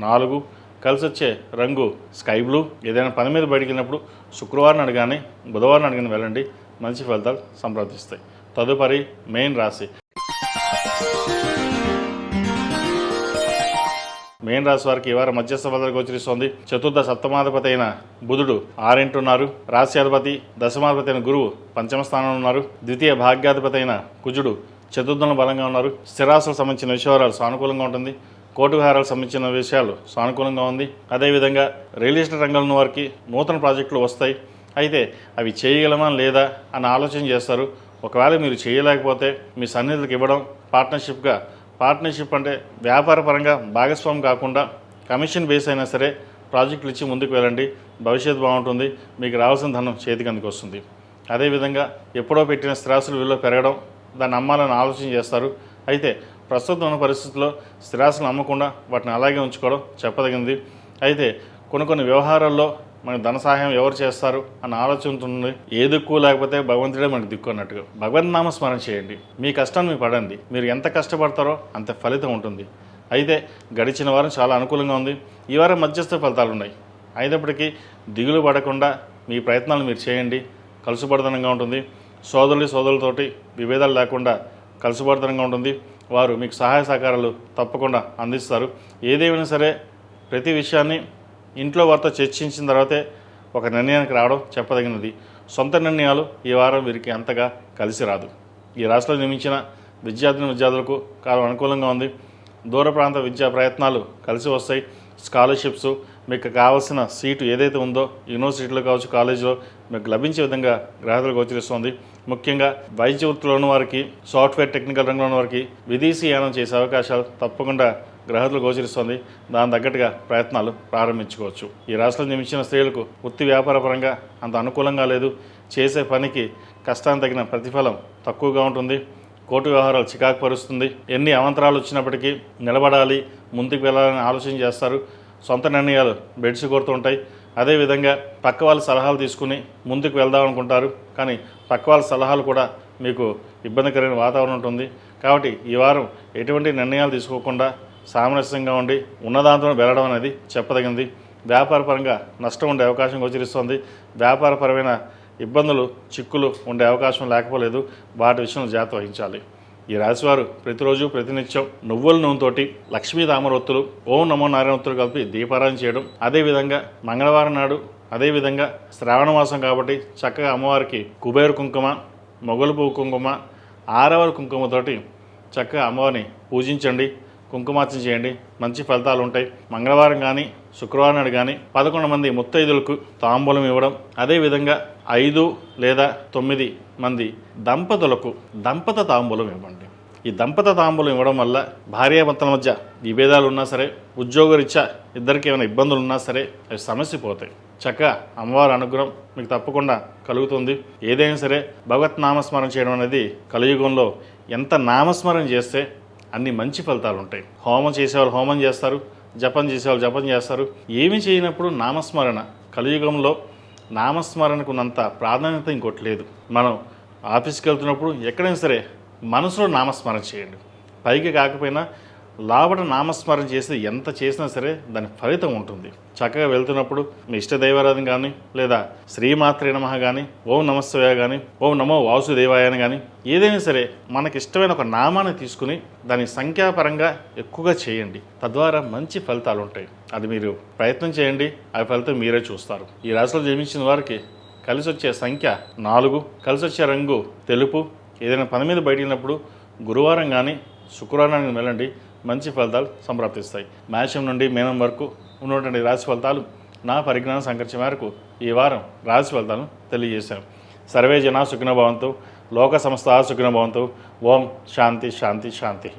4, కలిసి వచ్చే రంగు స్కై బ్లూ. ఏదైనా పని మీద బయటికి వెళ్ళినప్పుడు శుక్రవారం నాడు కానీ బుధవారం నాడు కానీ వెళ్ళండి, మంచి ఫలితాలు సంప్రాప్తిస్తాయి. తదుపరి మెయిన్ రాశి. మెయిన్ రాశి వారికి ఈ వారం మధ్యస్థ ఫలితాలు గోచరిస్తోంది. చతుర్థ సప్తమాధిపతి అయిన బుధుడు 6 ఉన్నారు. రాశ్యాధిపతి దశమాధిపతి అయిన గురువు పంచమ స్థానంలో ఉన్నారు. ద్వితీయ భాగ్యాధిపతి అయిన కుజుడు చతుర్థంలో బలంగా ఉన్నారు. స్థిరాస్తులకు సంబంధించిన విషయాలు సానుకూలంగా ఉంటుంది. కోర్టు వ్యవహారాలకు సంబంధించిన విషయాలు సానుకూలంగా ఉంది. అదేవిధంగా రియల్ ఎస్టేట్ రంగంలో ఉన్న వారికి నూతన ప్రాజెక్టులు వస్తాయి. అయితే అవి చేయగలమా లేదా అని ఆలోచన చేస్తారు. ఒకవేళ మీరు చేయలేకపోతే మీ సన్నిధులకు ఇవ్వడం, పార్ట్నర్షిప్ అంటే వ్యాపార పరంగా భాగస్వామి కాకుండా కమిషన్ బేస్ అయినా సరే ప్రాజెక్టులు ఇచ్చి ముందుకు వెళ్ళండి. భవిష్యత్తు బాగుంటుంది. మీకు రావాల్సిన ధనం చేతికి అందుకు వస్తుంది. అదేవిధంగా ఎప్పుడో పెట్టిన స్థిరాస్తుల విలువ పెరగడం, దాన్ని అమ్మాలని ఆలోచన చేస్తారు. అయితే ప్రస్తుతం ఉన్న పరిస్థితుల్లో స్థిరాస్తులు అమ్మకుండా వాటిని అలాగే ఉంచుకోవడం చెప్పదగింది. అయితే కొన్ని వ్యవహారాల్లో మనకు ధన సహాయం ఎవరు చేస్తారు అన్న ఆలోచన ఉంటుంది. ఏ దిక్కు లేకపోతే భగవంతుడే మనకు దిక్కు అన్నట్టుగా భగవన్ నామస్మరణ చేయండి. మీ కష్టాన్ని మీరు పడండి. మీరు ఎంత కష్టపడతారో అంత ఫలితం ఉంటుంది. అయితే గడిచిన వారం చాలా అనుకూలంగా ఉంది. ఈ వారం మధ్యస్థ ఫలితాలు ఉన్నాయి. అయినప్పటికీ దిగులు పడకుండా మీ ప్రయత్నాలు మీరు చేయండి. కలుసుబడతనంగా ఉంటుంది. సోదరులతోటి విభేదాలు లేకుండా కలుసుబడతనంగా ఉంటుంది. వారు మీకు సహాయ సహకారాలు తప్పకుండా అందిస్తారు. ఏదేమైనా సరే ప్రతి విషయాన్ని ఇంట్లో వారితో చర్చించిన తర్వాతే ఒక నిర్ణయానికి రావడం చెప్పదగినది. సొంత నిర్ణయాలు ఈ వారం వీరికి అంతగా కలిసి రాదు. ఈ రాశిలో నిర్మించిన విద్యార్థులకు కాలం అనుకూలంగా ఉంది. దూర ప్రాంత విద్యా ప్రయత్నాలు కలిసి వస్తాయి. స్కాలర్షిప్స్, మీకు కావాల్సిన సీటు ఏదైతే ఉందో యూనివర్సిటీలో కావచ్చు, కాలేజీలో మీకు లభించే విధంగా గ్రహాలు గోచరిస్తుంది. ముఖ్యంగా వైద్య వృత్తిలో ఉన్న వారికి, సాఫ్ట్వేర్ టెక్నికల్ రంగంలో ఉన్న వారికి విదేశీ యానం చేసే అవకాశాలు తప్పకుండా గ్రహాలు గోచరిస్తుంది. దాని తగ్గట్టుగా ప్రయత్నాలు ప్రారంభించుకోవచ్చు. ఈ రాశిలో జన్మించిన స్త్రీలకు వృత్తి వ్యాపార పరంగా అంత అనుకూలంగా లేదు. చేసే పనికి కష్టానికి తగిన ప్రతిఫలం తక్కువగా ఉంటుంది. కోర్టు వ్యవహారాలు చికాకు పరుస్తుంది. ఎన్ని అవంతరాలు వచ్చినప్పటికీ నిలబడాలి, ముందుకు వెళ్ళాలని ఆలోచన చేస్తారు. సొంత నిర్ణయాలు బెడ్స్ కొడుతుంటాయి. అదేవిధంగా పక్క వాళ్ళ సలహాలు తీసుకుని ముందుకు వెళ్దాం అనుకుంటారు. కానీ పక్క వాళ్ళ సలహాలు కూడా మీకు ఇబ్బందికరమైన వాతావరణం ఉంటుంది. కాబట్టి ఈ వారం ఎటువంటి నిర్ణయాలు తీసుకోకుండా సామరస్యంగా ఉండి ఉన్నదాంతో వెళ్ళడం అనేది చెప్పదగింది. వ్యాపారపరంగా నష్టం ఉండే అవకాశం గోచరిస్తోంది. వ్యాపారపరమైన ఇబ్బందులు, చిక్కులు ఉండే అవకాశం లేకపోలేదు. వాటి విషయంలో జాగ్రత్త వహించాలి. ఈ రాశివారు ప్రతిరోజు ప్రతినిత్యం నువ్వుల నూనెతోటి లక్ష్మీ తామరొత్తులు, ఓం నమో నారాయణ ఒత్తులు కలిపి దీపారాధన చేయడం, అదేవిధంగా మంగళవారం నాడు, అదేవిధంగా శ్రావణ మాసం కాబట్టి చక్కగా అమ్మవారికి కుబేరు కుంకుమ, మొగలు పువ్వు కుంకుమ, ఆరవల కుంకుమతోటి చక్కగా అమ్మవారిని పూజించండి. కుంకుమార్చన చేయండి. మంచి ఫలితాలు ఉంటాయి. మంగళవారం కానీ శుక్రవారం నాడు కానీ 11 మంది ముత్తైదులకు తాంబూలం ఇవ్వడం, అదేవిధంగా 5 లేదా 9 మంది దంపతులకు దంపత తాంబూలం ఇవ్వండి. ఈ దంపత తాంబూలం ఇవ్వడం వల్ల భార్యాభర్తల మధ్య విభేదాలు ఉన్నా సరే, ఉద్యోగరీత్యా ఇద్దరికి ఏమైనా ఇబ్బందులు ఉన్నా సరే అవి సమస్య పోతాయి. చక్కగా అమ్మవారి అనుగ్రహం మీకు తప్పకుండా కలుగుతుంది. ఏదైనా సరే భగవత్ నామస్మరణ చేయడం అనేది కలియుగంలో ఎంత నామస్మరణ చేస్తే అన్ని మంచి ఫలితాలు ఉంటాయి. హోమం చేసేవాళ్ళు హోమం చేస్తారు, జపం చేసేవాళ్ళు జపం చేస్తారు. ఏమి చేయనప్పుడు నామస్మరణ, కలియుగంలో నామస్మరణకు ఉన్నంత ప్రాధాన్యత ఇంకోటి లేదు. మనం ఆఫీస్కి వెళ్తున్నప్పుడు ఎక్కడైనా సరే మనసులో నామస్మరణ చేయండి. పైకి కాకపోయినా లోపల నామస్మరణ చేసి ఎంత చేసినా సరే దాని ఫలితం ఉంటుంది. చక్కగా వెళ్తున్నప్పుడు మీ ఇష్ట దైవారాధన కానీ, లేదా శ్రీమాత్రే నమః కానీ, ఓం నమస్తవాయ కానీ, ఓం నమో వాసుదేవాయ అని కానీ, ఏదైనా సరే మనకి ఇష్టమైన ఒక నామాన్ని తీసుకుని దాని సంఖ్యాపరంగా ఎక్కువగా చేయండి. తద్వారా మంచి ఫలితాలు ఉంటాయి. అది మీరు ప్రయత్నం చేయండి, ఆ ఫలితం మీరే చూస్తారు. ఈ రాశిలో జన్మించిన వారికి కలిసి వచ్చే సంఖ్య 4, కలిసి వచ్చే రంగు తెలుపు. ఏదైనా పని మీద బయట వెళ్ళినప్పుడు గురువారం కానీ శుక్రవారానికి వెళ్ళండి, మంచి ఫలితాలు సంప్రాప్తిస్తాయి. మేషం నుండి మీనం వరకు ఉన్నటువంటి రాశి ఫలితాలు నా పరిజ్ఞాన సంకర్షణ మేరకు ఈ వారం రాశి ఫలితాలను తెలియజేశాను. సర్వే జనా సుఖినో భవంతు, లోక సమస్తా సుఖినో భవంతు. ఓం శాంతి శాంతి శాంతి.